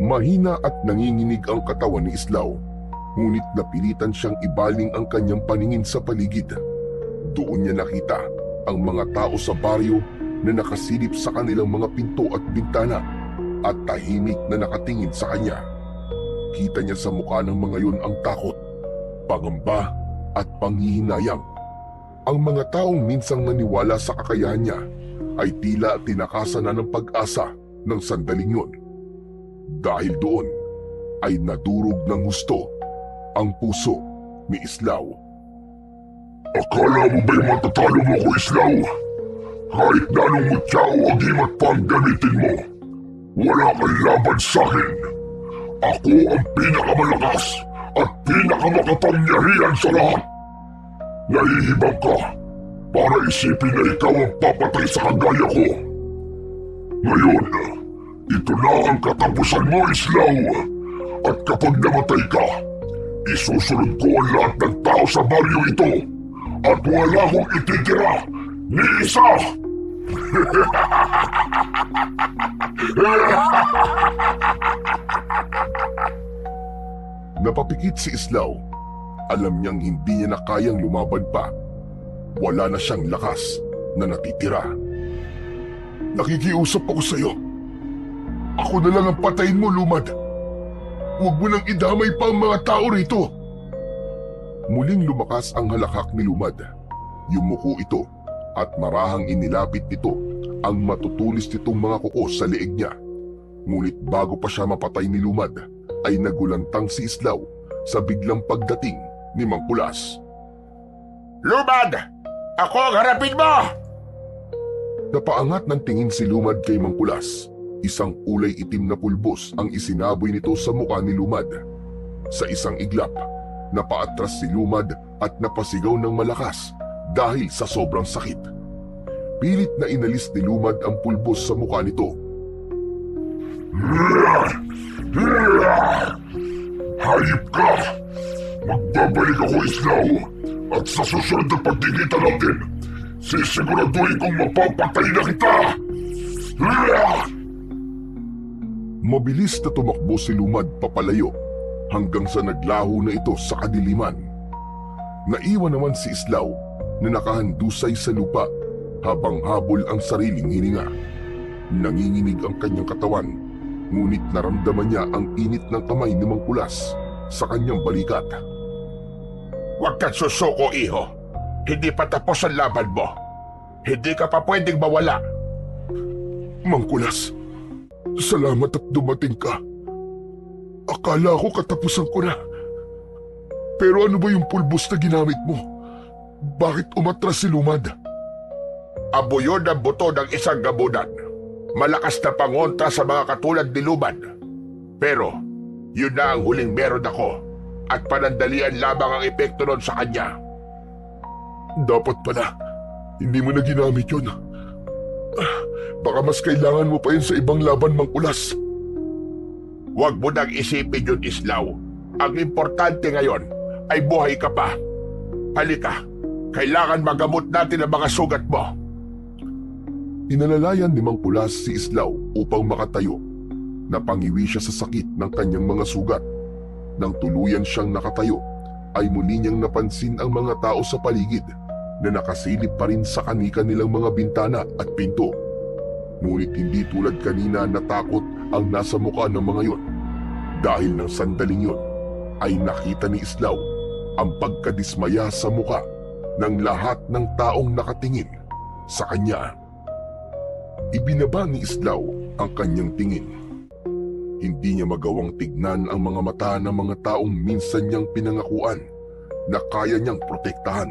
A: Mahina at nanginginig ang katawan ni Islaw, ngunit napilitan siyang ibaling ang kanyang paningin sa paligid. Doon niya nakita ang mga tao sa baryo na nakasilip sa kanilang mga pinto at bintana at tahimik na nakatingin sa kanya. Kita niya sa mukha ng mga yun ang takot, pangamba at panghihinayang. Ang mga taong minsang naniwala sa kakayahan niya ay tila tinakasan na ng pag-asa ng sandaling yun. Dahil doon ay nadurog ng husto ang puso ni Islaw.
B: Akala mo ba'y matatalo mo ko, Islaw? Kahit na anong mutya o agimat pa ang gamitin mo, wala kang laban sa akin. Ako ang pinakamalakas at pinakamakapangyarihan sa lahat. Nahihibang ka para isipin na ikaw ang papatay sa kagaya ko. Ngayon, ito na ang katapusan mo, Islaw. At kapag namatay ka, isusunod ko ang lahat ng tao sa baryo ito at wala akong ititira ni isa.
A: Napapikit si Islaw. Alam niyang hindi niya na kayang lumaban pa. Wala na siyang lakas na natitira. Nakikiusap ako sa iyo. Ako na lang ang patayin mo, Lumad. Huwag mo nang idamay pa ang mga tao rito. Muling lumakas ang halakhak ni Lumad. Yumuko ito at marahang inilapit nito ang matutulis nitong mga kuko sa leeg niya. Ngunit bago pa siya mapatay ni Lumad, ay nagulantang si Islaw sa biglang pagdating ni Mang Kulas.
B: Lumad! Ako ang harapin mo!
A: Napaangat ng tingin si Lumad kay Mang Kulas. Isang kulay itim na pulbos ang isinaboy nito sa mukha ni Lumad. Sa isang iglap, napaatras si Lumad at napasigaw ng malakas dahil sa sobrang sakit. Pilit na inalis ni Lumad ang pulbos sa mukha nito.
B: Hayop ka! Magbabalik ako, Islaw, at sa susunod na pagkikita natin, sisiguraduhin kong mapapatay na kita!
A: Mabilis na tumakbo si Lumad papalayo hanggang sa naglaho na ito sa kadiliman. Naiwan naman si Islaw na nakahandusay sa lupa habang habol ang sariling hininga. Nanginginig ang kanyang katawan, ngunit naramdaman niya ang init ng kamay ni Mang Kulas sa kanyang balikat.
B: Huwag kang susuko, iho. Hindi pa tapos ang laban mo. Hindi ka pa pwedeng mawala.
A: Mang Kulas, salamat at dumating ka. Akala ko katapusan ko na. Pero ano ba yung pulbos na ginamit mo? Bakit umatras si Lumad?
B: Abo yun ang buto ng isang gabunan. Malakas na pangontra sa mga katulad ni Lumad. Pero, yun na ang huling meron ako at panandalian lamang ang epekto nun sa kanya.
A: Dapat pala, hindi mo na ginamit yun. Baka mas kailangan mo pa yun sa ibang laban, Mangkulas.
B: Huwag mo nang isipin yun, Islaw. Ang importante ngayon ay buhay ka pa. Halika, kailangan magamot natin ang mga sugat mo.
A: Inalalayan ni Mangkulas si Islaw upang makatayo. Napangiwi siya sa sakit ng kanyang mga sugat. Nang tuluyan siyang nakatayo, ay muli niyang napansin ang mga tao sa paligid na nakasilip pa rin sa kani-kanilang mga bintana at pinto. Ngunit hindi tulad kanina na takot ang nasa mukha ng mga yon. Dahil ng sandaling yon, ay nakita ni Islaw ang pagkadismaya sa mukha ng lahat ng taong nakatingin sa kanya. Ibinaba ni Islaw ang kanyang tingin. Hindi niya magawang tignan ang mga mata ng mga taong minsan niyang pinangakuan na kaya niyang protektahan.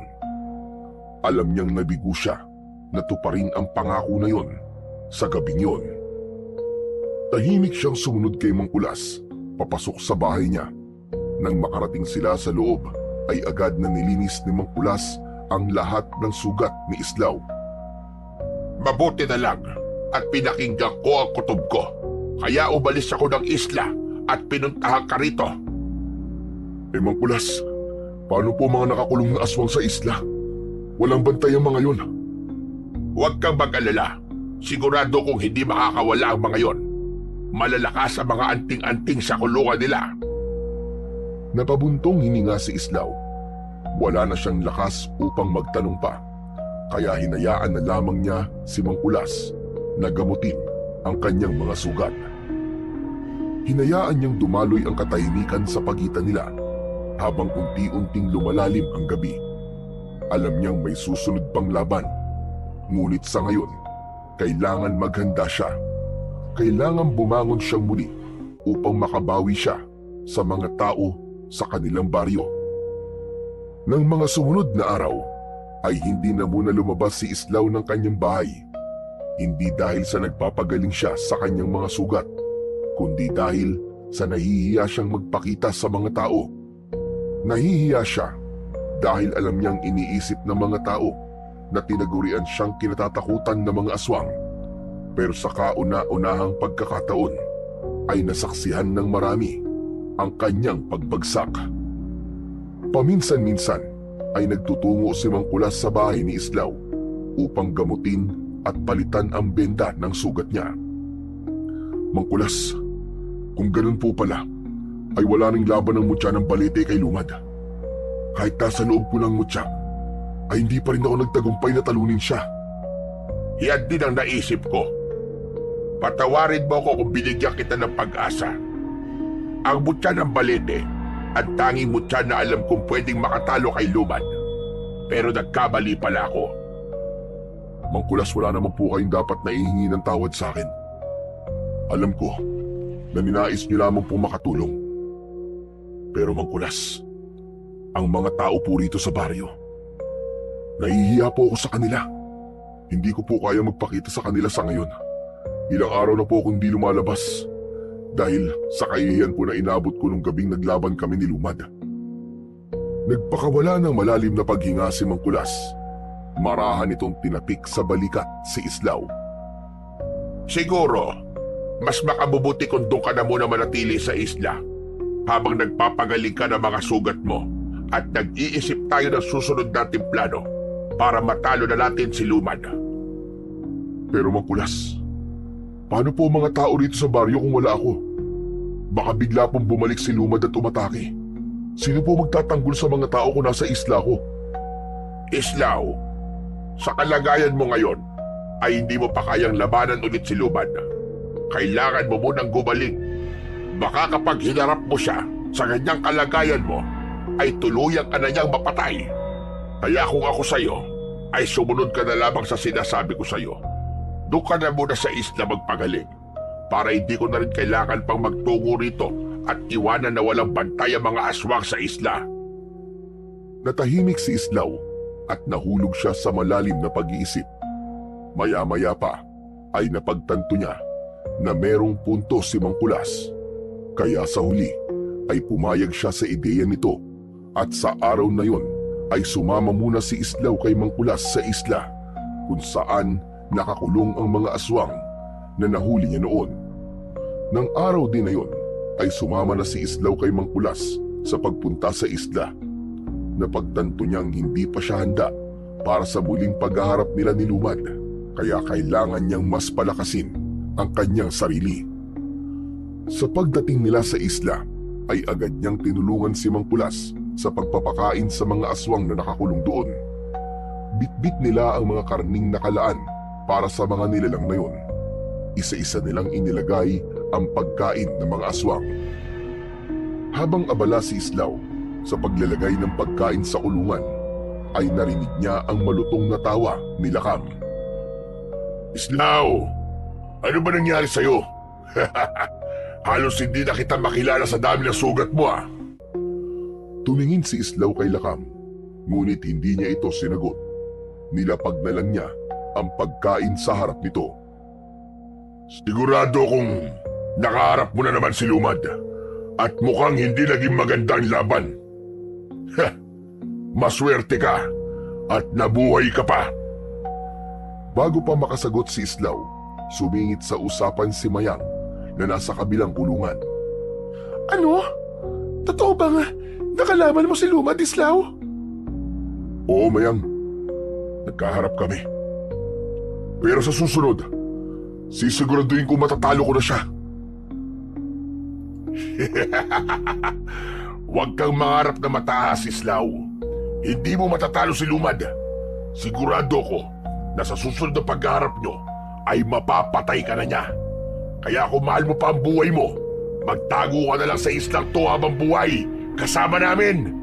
A: Alam niyang nabigo siya na tuparin ang pangako na yon sa gabing yon. Tahimik siyang sumunod kay Mangkulas, papasok sa bahay niya. Nang makarating sila sa loob, ay agad na nilinis ni Mangkulas ang lahat ng sugat ni Islaw.
B: Mabuti na lang at pinakinggan ko ang kutob ko. Kaya umalis ako ng isla at pinuntahan ka rito.
A: Mangkulas, paano po mga nakakulong na aswang sa isla? Walang bantay ang mga yon.
B: Huwag kang mag-alala. Sigurado kong hindi makakawala ang mga yon. Malalakas ang mga anting-anting sa kulungan nila.
A: Napabuntong hininga si Islaw. Wala na siyang lakas upang magtanong pa. Kaya hinayaan na lamang niya si Mangkulas na gamutin ang kanyang mga sugat. Hinayaan niyang dumaloy ang katahimikan sa pagitan nila habang unti-unting lumalalim ang gabi. Alam niyang may susunod pang laban. Ngunit sa ngayon, kailangan maghanda siya. Kailangan bumangon siyang muli upang makabawi siya sa mga tao sa kanilang baryo. Nang mga sumunod na araw, ay hindi na muna lumabas si Islaw ng kanyang bahay. Hindi dahil sa nagpapagaling siya sa kanyang mga sugat, kundi dahil sa nahihiya siyang magpakita sa mga tao. Nahihiya siya dahil alam niyang iniisip ng mga tao na tinagurian siyang kinatatakutan ng mga aswang. Pero sa kauna-unahang pagkakataon ay nasaksihan ng marami ang kanyang pagbagsak. Paminsan-minsan ay nagtutungo si Mangkulas sa bahay ni Islaw upang gamutin at palitan ang benda ng sugat niya. Mangkulas, kung ganun po pala, ay wala ring laban ng mutya ng balete kay Lumad. Kahit nasa loob ko ng mutya, ay hindi pa rin ako nagtagumpay na talunin siya.
B: Yan din ang naisip ko. Patawarin mo ko kung binigyan kita ng pag-asa. Ang mutya ng balete, ang tanging mutya na alam kong pwedeng makatalo kay Lumad. Pero nagkamali pala ako.
A: Mangkulas, wala naman po kayong dapat na ihingi ng tawad sa akin. Alam ko na ninais niyo lamang po makatulong. Pero Mangkulas, ang mga tao po rito sa baryo, nahihiya po ako sa kanila. Hindi ko po kaya magpakita sa kanila sa ngayon. Ilang araw na po akong hindi lumalabas dahil sa kahihiyan po na inabot ko nung gabing naglaban kami ni Lumad. Nagpakawala ng malalim na paghinga si Mangkulas. Marahan itong tinapik sa balikat si Islaw.
B: Siguro, mas makabubuti kung doon ka na muna manatili sa isla habang nagpapagaling ka ng mga sugat mo at nag-iisip tayo ng susunod nating plano para matalo na natin si Lumad.
A: Pero Mangkulas, paano po mga tao rito sa baryo kung wala ako? Baka bigla pong bumalik si Lumad at umatake. Sino po magtatanggol sa mga tao kung nasa isla ko?
B: Islaw, sa kalagayan mo ngayon ay hindi mo pa kayang labanan ulit si Lumad. Kailangan mo munang gumaling. Baka kapag hinarap mo siya sa ganyang kalagayan mo, ay tuluyang ka na niyang mapatay. Kaya kung ako sa'yo, ay sumunod ka na lamang sa sinasabi ko sa'yo. Doon ka na muna sa isla magpagaling para hindi ko na rin kailangan pang magtungo rito at iwanan na walang bantay ang mga aswang sa isla.
A: Natahimik si Islaw at nahulog siya sa malalim na pag-iisip. Maya-maya pa ay napagtanto niya na merong punto si Mangkulas. Kaya sa huli ay pumayag siya sa ideya nito at sa araw na yon ay sumama muna si Islaw kay Mangkulas sa isla kung saan nakakulong ang mga aswang na nahuli niya noon. Nang araw din na yon ay sumama na si Islaw kay Mang Kulas sa pagpunta sa isla. Napagtanto niyang hindi pa siya handa para sa muling paghaharap nila ni Lumad, kaya kailangan niyang mas palakasin ang kanyang sarili. Sa pagdating nila sa isla ay agad niyang tinulungan si Mang Kulas sa pagpapakain sa mga aswang na nakakulong doon. Bitbit nila ang mga karning nakalaan para sa mga nilalang na yun. Isa-isa nilang inilagay ang pagkain ng mga aswang. Habang abala si Islaw sa paglalagay ng pagkain sa kulungan, ay narinig niya ang malutong na tawa ni Lakam.
B: Islaw, ano ba nangyari sa'yo? Halos hindi na kita makilala sa dami ng sugat mo ah.
A: Tumingin si Islaw kay Lakam, ngunit hindi niya ito sinagot. Nilapag na lang niya ang pagkain sa harap nito.
B: Sigurado kung nakaharap mo na naman si Lumad at mukhang hindi naging maganda ang laban. Maswerte ka at nabuhay ka pa.
A: Bago pa makasagot si Islaw, sumingit sa usapan si Mayang na nasa kabilang kulungan.
C: Ano? Totoo bang nakalaban mo si Lumad, Islaw?
A: Oo, Mayang. Nagkaharap kami. Pero sa susunod, sisiguraduhin ko matatalo ko na siya.
B: Huwag kang mangarap na mataas, Islaw. Hindi mo matatalo si Lumad. Sigurado ko na sa susunod na pagharap nyo ay mapapatay ka na niya. Kaya kung mahal mo pa ang buhay mo, magtago ka na lang sa islang to habang buhay kasama namin.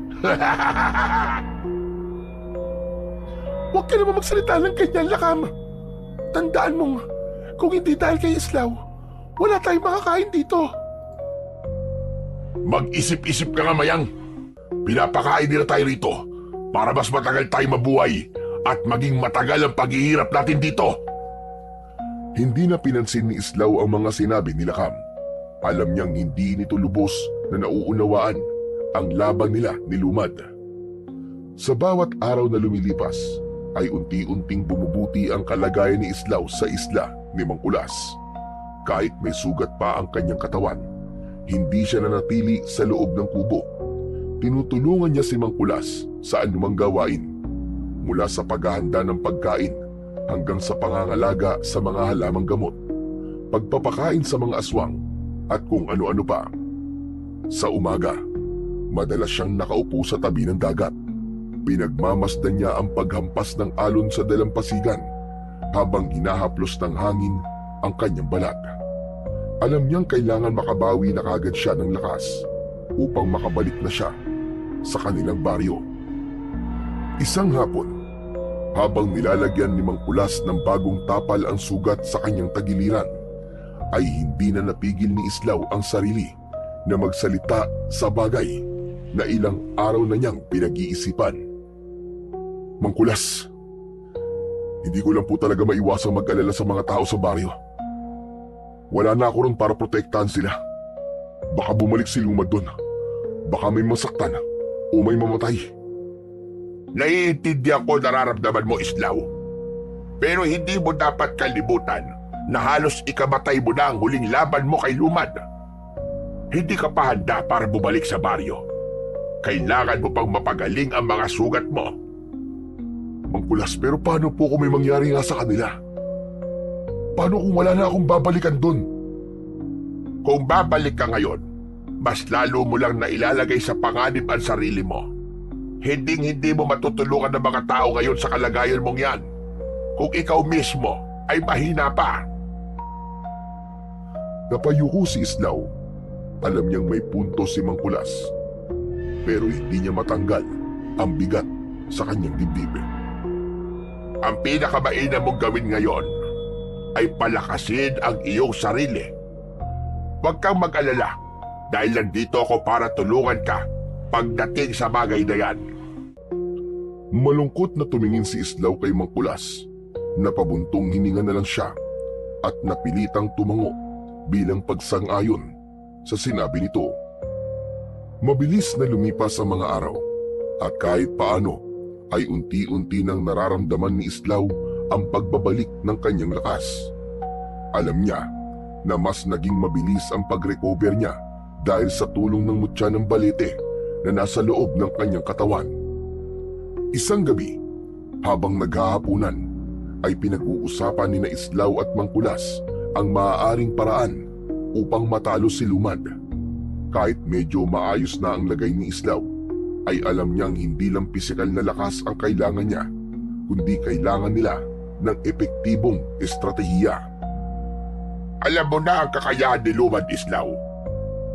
C: Huwag ka naman magsalita ng ganyan, Lakam. Tandaan mong kung hindi dahil kay Islaw, wala tayong makakain dito.
B: Mag-isip-isip ka nga, Mayang. Pinapakain nila tayo rito para mas matagal tayo mabuhay at maging matagal ang paghihirap natin dito.
A: Hindi na pinansin ni Islaw ang mga sinabi ni Lakam. Alam niyang hindi nito lubos na nauunawaan ang laban nila ni Lumad. Sa bawat araw na lumilipas, ay unti-unting bumubuti ang kalagayan ni Islaw sa isla ni Mang Kulas. Kahit may sugat pa ang kanyang katawan, hindi siya nanatili sa loob ng kubo. Tinutulungan niya si Mang Kulas sa anumang gawain, mula sa paghahanda ng pagkain hanggang sa pangangalaga sa mga halamang gamot, pagpapakain sa mga aswang at kung ano-ano pa. Sa umaga, madalas siyang nakaupo sa tabi ng dagat. Pinagmamasdan niya ang paghampas ng alon sa dalampasigan habang hinahaplos ng hangin ang kanyang balat. Alam niyang kailangan makabawi na kagad siya ng lakas upang makabalik na siya sa kanilang baryo. Isang hapon, habang nilalagyan ni Mang Kulas ng bagong tapal ang sugat sa kanyang tagiliran, ay hindi na napigil ni Islaw ang sarili na magsalita sa bagay na ilang araw na niyang pinag-iisipan. Mang Kulas, hindi ko lang po talaga maiwasang mag-alala sa mga tao sa baryo. Wala na ako ron para protektahan sila. Baka bumalik si Lumad doon. Baka may masaktan o may mamatay.
B: Naiintindihan ko nararamdaman mo, Islaw. Pero hindi mo dapat kalimutan na halos ikamatay mo na ang huling laban mo kay Lumad. Hindi ka pa handa para bumalik sa baryo. Kailangan mo pang mapagaling ang mga sugat mo.
A: Mang Kulas, pero paano po kung may mangyari nga sa kanila? Paano kung wala na akong babalikan doon?
B: Kung babalik ka ngayon, mas lalo mo lang na ilalagay sa panganib ang sarili mo. Hindi mo matutulungan ng mga tao ngayon sa kalagayan mong yan. Kung ikaw mismo ay mahina pa.
A: Napayuko si Islaw. Alam niyang may punto si Mang Kulas, pero hindi niya matanggal ang bigat sa kanyang dibdib.
B: Ang pinakamainam mong gawin ngayon ay palakasin ang iyong sarili. Huwag kang mag-alala dahil nandito ako para tulungan ka pagdating sa bagay na yan.
A: Malungkot na tumingin si Islaw kay Mang Kulas. Napabuntong hininga na lang siya at napilitang tumango bilang pagsang-ayon sa sinabi nito. Mabilis na lumipas ang mga araw at kahit paano ay unti-unti nang nararamdaman ni Islaw ang pagbabalik ng kanyang lakas. Alam niya na mas naging mabilis ang pag-recover niya dahil sa tulong ng mutya ng balete na nasa loob ng kanyang katawan. Isang gabi, habang naghahapunan, ay pinag-uusapan ni na Islaw at Mangkulas ang maaaring paraan upang matalo si Lumad. Kahit medyo maayos na ang lagay ni Islaw, ay alam niyang hindi lang pisikal na lakas ang kailangan niya, kundi kailangan nila ng epektibong estratehiya.
B: Alam mo na ang kakayahan ni Lumad, Islaw.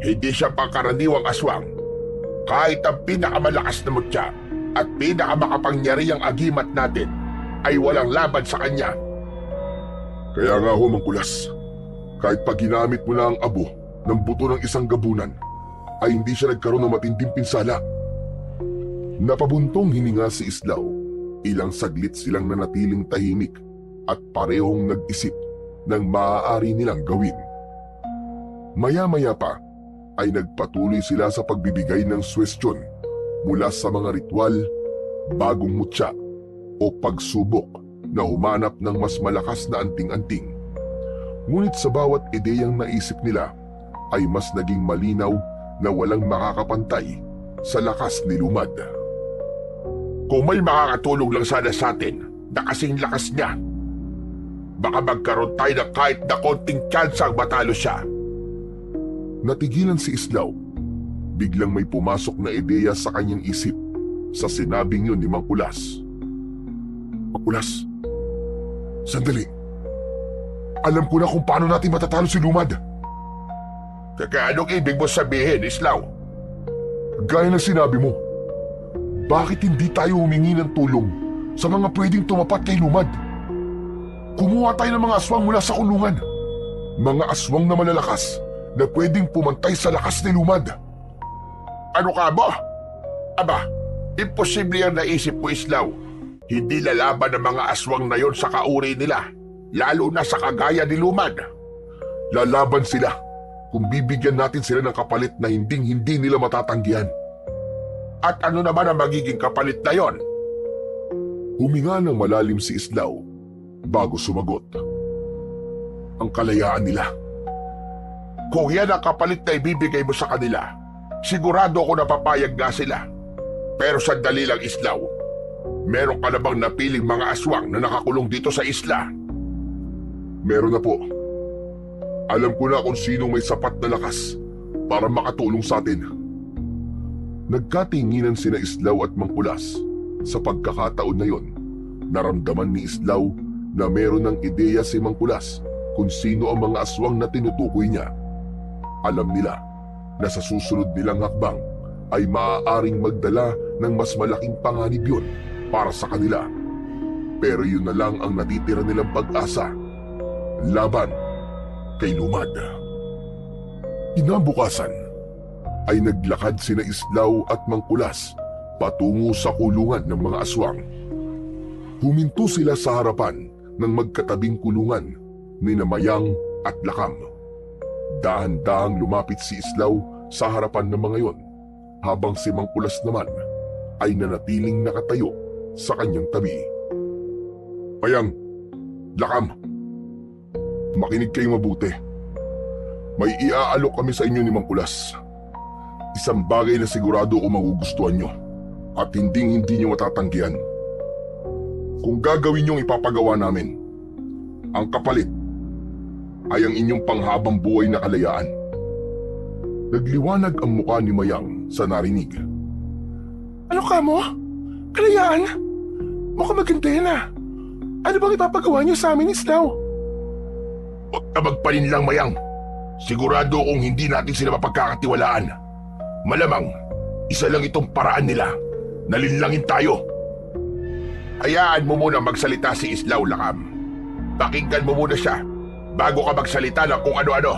B: Hindi siya pangkaraniwang aswang. Kahit ang pinakamalakas na mutya at pinakamakapangyarihang agimat natin ay walang laban sa kanya.
A: Kaya nga ho, Mangkulas, kahit pag ginamit mo na ang abo ng buto ng isang gabunan, ay hindi siya nagkaroon ng matinding pinsala. Napabuntong hininga si Islaw. Ilang saglit silang nanatiling tahimik at parehong nag-isip ng maaari nilang gawin. Maya-maya pa ay nagpatuloy sila sa pagbibigay ng suwestyon mula sa mga ritual, bagong mutya o pagsubok na humanap ng mas malakas na anting-anting. Ngunit sa bawat ideyang naisip nila ay mas naging malinaw na walang makakapantay sa lakas ni Lumad.
B: Kung may makakatulong lang sana sa atin na kasing lakas niya, baka magkaroon tayo ng kahit na konting tsansang matalo siya.
A: Natigilan si Islaw. Biglang may pumasok na ideya sa kanyang isip sa sinabing yun ni Mangkulas. Mangkulas, sandali. Alam ko na kung paano natin matatalo si Lumad.
B: Kaya anong ibig mo sabihin, Islaw?
A: Gaya ng sinabi mo, bakit hindi tayo humingi ng tulong sa mga pwedeng tumapat kay Lumad? Kumuha tayo ng mga aswang mula sa kulungan. Mga aswang na malalakas na pwedeng pumantay sa lakas ni Lumad.
B: Ano ka ba? Aba, imposible ang naisip mo, Islaw. Hindi lalaban ng mga aswang na yon sa kauri nila, lalo na sa kagaya ni Lumad.
A: Lalaban sila kung bibigyan natin sila ng kapalit na hinding-hindi nila matatanggihan.
B: At ano naman ang magiging kapalit na yon?
A: Huminga ng malalim si Islaw bago sumagot. Ang kalayaan nila.
B: Kung yan ang kapalit na ibibigay mo sa kanila, sigurado ako na papayag nga sila. Pero sandali lang, Islaw. Meron ka na bang napiling mga aswang na nakakulong dito sa isla?
A: Meron na po. Alam ko na kung sino may sapat na lakas para makatulong sa atin. Nagkatinginan sina Islaw at Mangkulas. Sa pagkakataon na yon, naramdaman ni Islaw na meron ng ideya si Mangkulas kung sino ang mga aswang na tinutukoy niya. Alam nila na sa susunod nilang hakbang ay maaaring magdala ng mas malaking panganib yun para sa kanila. Pero yun na lang ang natitira nilang pag-asa. Laban kay Lumad. Kinabukasan ay naglakad sina Islaw at Mangkulas patungo sa kulungan ng mga aswang. Huminto sila sa harapan ng magkatabing kulungan ni Mayang at Lakam. Dahan-dahang lumapit si Islaw sa harapan ng mga yon, habang si Mangkulas naman ay nanatiling nakatayo sa kanyang tabi. Mayang, Lakam, makinig kayong mabuti. May iaalok kami sa inyo ni Mangkulas. Isang bagay na sigurado ko magugustuhan nyo at hindi nyo matatanggihan. Kung gagawin nyong ipapagawa namin, ang kapalit ay ang inyong panghabang buhay na kalayaan. Nagliwanag ang mukha ni Mayang sa narinig.
C: Ano ka mo? Kalayaan? Mukhang maganda yan ah. Ano bang ipapagawa niyo sa amin, Islaw?
B: Huwag ka magpanin lang, Mayang. Sigurado kung hindi natin sila mapagkakatiwalaan. Malamang, isa lang itong paraan nila. Nalinlangin tayo. Hayaan mo muna magsalita si Islaw, Lakam. Pakinggan mo muna siya bago ka magsalita ng kung ano-ano.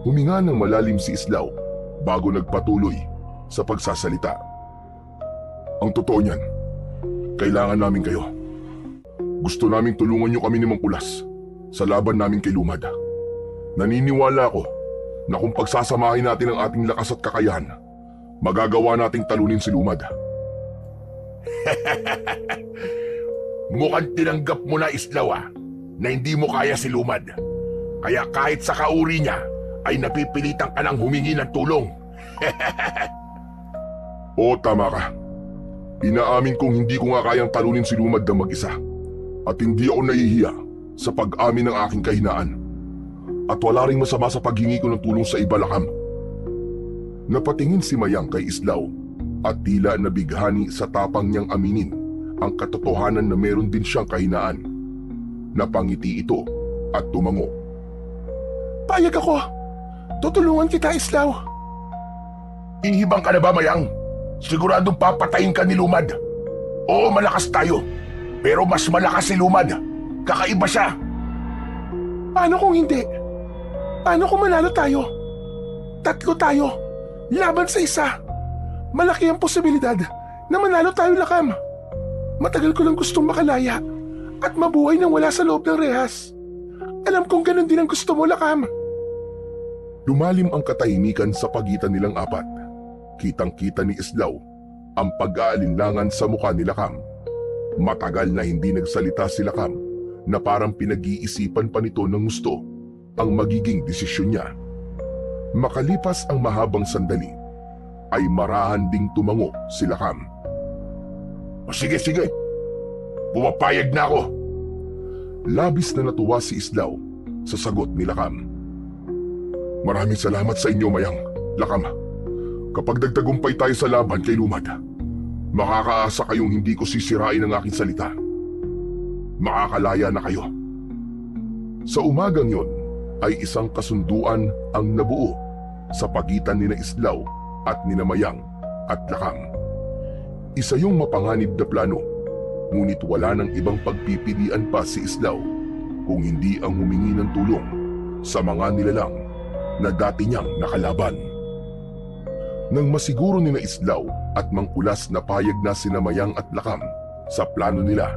A: Huminga ng malalim si Islaw bago nagpatuloy sa pagsasalita. Ang totoo niyan, kailangan namin kayo. Gusto naming tulungan niyo kami ni Mangkulas sa laban namin kay Lumad. Naniniwala ako na kung pagsasamahin natin ang ating lakas at kakayahan, magagawa nating talunin si Lumad.
B: mukhang tinanggap mo na Islaw na hindi mo kaya si Lumad. Kaya kahit sa kauri niya ay napipilitan ka ng humingi ng tulong.
A: Oo, tama ka. Inaamin kong hindi ko nga kayang talunin si Lumad na mag-isa. At hindi ako nahihiya sa pag-amin ng aking kahinaan. At wala ring masama sa paghingi ko ng tulong sa iba, Lakam. Napatingin si Mayang kay Islaw at tila nabighani sa tapang niyang aminin ang katotohanan na meron din siyang kahinaan. Napangiti ito at tumango.
C: Payag ako. Tutulungan kita, Islaw.
B: Ihibang ka na ba, Mayang? Siguradong papatayin ka ni Lumad. Oo, malakas tayo. Pero mas malakas si Lumad. Kakaiba siya.
C: Paano kung hindi? Paano kung manalo tayo? 3 tayo. Laban sa isa. Malaki ang posibilidad na manalo tayo, Lakam. Matagal ko lang gustong makalaya at mabuhay nang wala sa loob ng rehas. Alam kong ganun din ang gusto mo, Lakam.
A: Lumalim ang katahimikan sa pagitan nilang apat. Kitang-kita ni Islaw ang pag-aalinlangan sa mukha ni Lakam. Matagal na hindi nagsalita si Lakam na parang pinag-iisipan pa nito ng gusto ang magiging desisyon niya. Makalipas ang mahabang sandali, ay marahan ding tumango si Lakam.
B: O sige, pumapayag na ako.
A: Labis na natuwa si Islaw sa sagot ni Lakam. Maraming salamat sa inyo, Mayang. Lakam, kapag nagtagumpay tayo sa laban kay Lumad, makakaasa kayong hindi ko sisirain ang aking salita. Makakalaya na kayo. Sa umagang yon ay isang kasunduan ang nabuo sa pagitan ni Islaw at ni Mayang at Lakam. Isa yung mapanganib na plano, ngunit wala ng ibang pagpipilian pa si Islaw kung hindi ang humingi ng tulong sa mga nilalang na dati niyang nakalaban. Nang masiguro ni Islaw at Mangkulas na payag na sina Mayang at Lakam sa plano nila,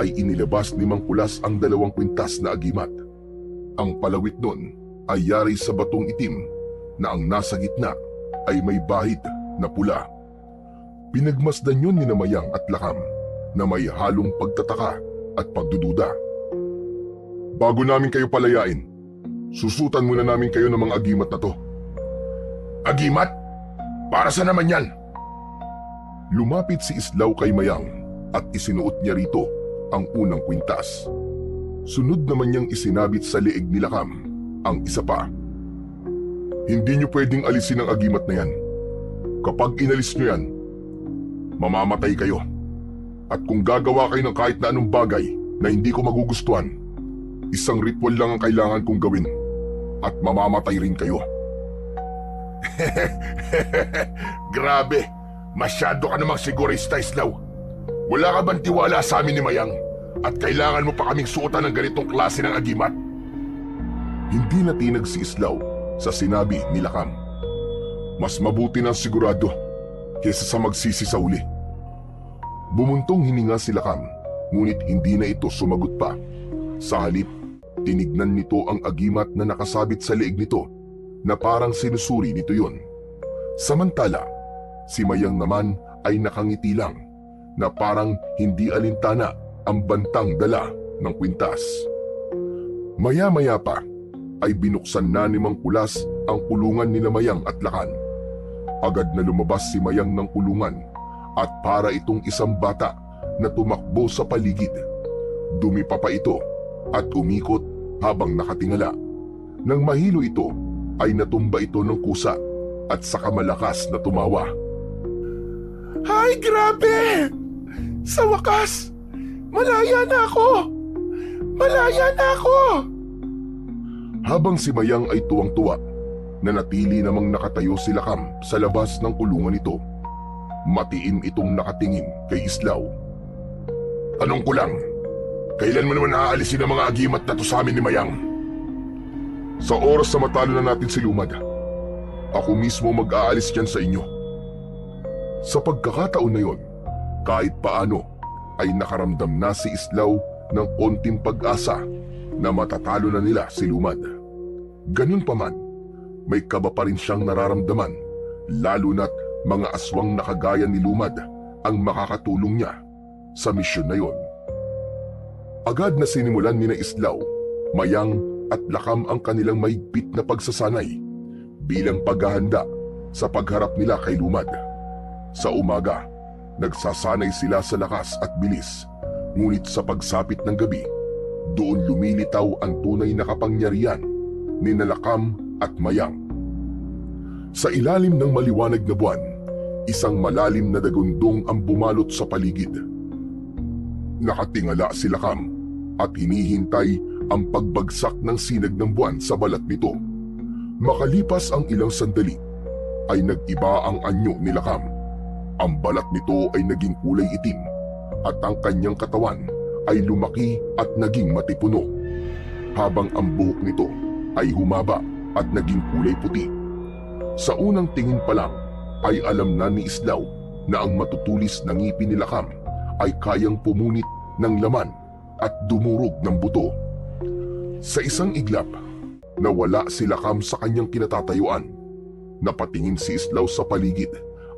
A: ay inilabas ni Mangkulas ang 2 kwintas na agimat. Ang palawit nun ay yari sa batong itim na ang nasa gitna ay may bahid na pula. Pinagmasdan yun ni Mayang at Lakam na may halong pagtataka at pagdududa. Bago namin kayo palayain, susutan muna namin kayo ng mga agimat na to.
B: Agimat? Para sa naman yan?
A: Lumapit si Islaw kay Mayang at isinuot niya rito ang unang kwintas. Sunod naman niyang isinabit sa leeg ni Lakam ang isa pa. Hindi niyo pwedeng alisin ang agimat na yan. Kapag inalis niyo yan, mamamatay kayo. At kung gagawa kayo ng kahit na anong bagay na hindi ko magugustuhan, isang ritual lang ang kailangan kong gawin at mamamatay rin kayo.
B: Grabe, masyado ka namang sigurista, Islaw. Wala ka bang tiwala sa amin ni Mayang? At kailangan mo pa kaming suotan ng ganitong klase ng agimat?
A: Hindi natinag si Islaw sa sinabi ni Lakam. Mas mabuti ng sigurado kaysa sa magsisi sa uli. Bumuntong hininga si Lakam, ngunit hindi na ito sumagot pa. Sa halip, tinignan nito ang agimat na nakasabit sa leeg nito na parang sinusuri nito yon. Samantala, si Mayang naman ay nakangiti lang na parang hindi alintana ang bantang dala ng kwintas. Maya-maya pa ay binuksan na ni Mangkulas ang kulungan ni Mayang at Lakan. Agad na lumabas si Mayang ng kulungan at para itong isang bata na tumakbo sa paligid. Dumipa pa ito at umikot habang nakatingala. Nang mahilo ito ay natumba ito ng kusa at saka malakas na tumawa.
C: Ay, grabe! Sa wakas, malaya na ako! Malaya na ako!
A: Habang si Mayang ay tuwang-tuwa, nanatili namang nakatayo si Lakam sa labas ng kulungan nito. Matiin itong nakatingin kay Islaw.
B: Tanong ko lang, kailan mo naman naaalisin ang mga agimat na to sa amin ni Mayang?
A: Sa oras na matalo na natin si Lumad, ako mismo mag-aalis dyan sa inyo. Sa pagkakataon na yon, kahit paano ay nakaramdam na si Islaw ng konting pag-asa na matatalo na nila si Lumad. Ganun pa man, may kaba pa rin siyang nararamdaman, lalo na't mga aswang na kagaya ni Lumad ang makakatulong niya sa misyon na yon. Agad na sinimulan ni na Islaw, Mayang at Lakam ang kanilang mahigpit na pagsasanay bilang paghahanda sa pagharap nila kay Lumad. Sa umaga, nagsasanay sila sa lakas at bilis, ngunit sa pagsapit ng gabi, doon lumilitaw ang tunay na kapangyarihan ni Lakam at Mayang. Sa ilalim ng maliwanag na buwan, isang malalim na dagundong ang bumalot sa paligid. Nakatingala si Lakam at hinihintay ang pagbagsak ng sinag ng buwan sa balat nito. Makalipas ang ilang sandali, ay nag-iba ang anyo ni Lakam. Ang balat nito ay naging kulay itim at ang kanyang katawan ay lumaki at naging matipuno, habang ang buhok nito ay humaba at naging kulay puti. Sa unang tingin pa lang ay alam na ni Islaw na ang matutulis na ngipin ni Lakam ay kayang pumunit ng laman at dumurog ng buto. Sa isang iglap, nawala si Lakam sa kanyang kinatatayuan. Napatingin si Islaw sa paligid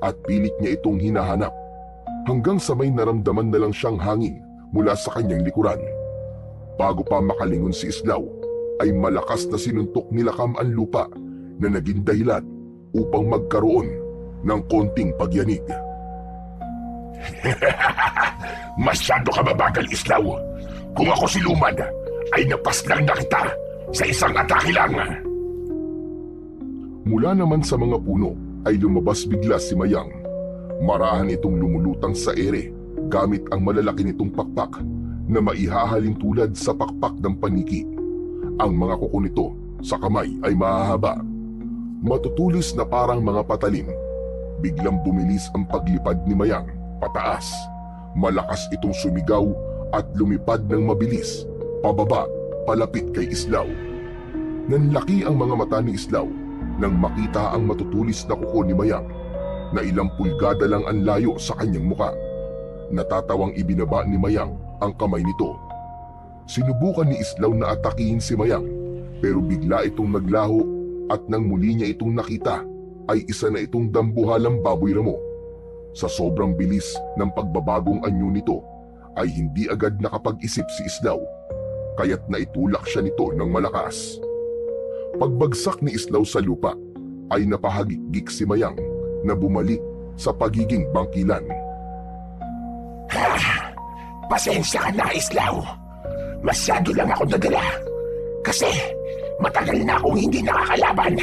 A: at pilit niya itong hinahanap, hanggang sa may naramdaman na lang siyang hangin mula sa kanyang likuran. Bago pa makalingon si Islaw, ay malakas na sinuntok ni Lakam ang lupa na naging dahilan upang magkaroon ng konting pagyanig.
B: Masyado ka mabagal, Islaw. Kung ako si Lumad, ay napaslang na kita sa isang atake lang.
A: Mula naman sa mga puno ay lumabas bigla si Mayang. Marahan itong lumulutang sa ere gamit ang malalaki nitong pakpak na maihahalin tulad sa pakpak ng paniki. Ang mga kuko nito sa kamay ay mahahaba, matutulis na parang mga patalim. Biglang bumilis ang paglipad ni Mayang pataas. Malakas itong sumigaw at lumipad ng mabilis pababa palapit kay Islaw. Nanlaki ang mga mata ni Islaw nang makita ang matutulis na kuko ni Mayang na ilang pulgada lang ang layo sa kanyang muka. Natatawang ibinaba ni Mayang ang kamay nito. Sinubukan ni Islaw na atakihin si Mayang, pero bigla itong naglaho at nang muli niya itong nakita ay isa na itong dambuhalang baboy ramo. Sa sobrang bilis ng pagbabagong anyo nito ay hindi agad nakapag-isip si Islaw, kaya't naitulak siya nito ng malakas. Pagbagsak ni Islaw sa lupa ay napahagik si Mayang na bumalik sa pagiging bangkilan.
B: Pasensya ka na, Islaw. Masyado lang ako nadala kasi matagal na akong hindi nakakalaban.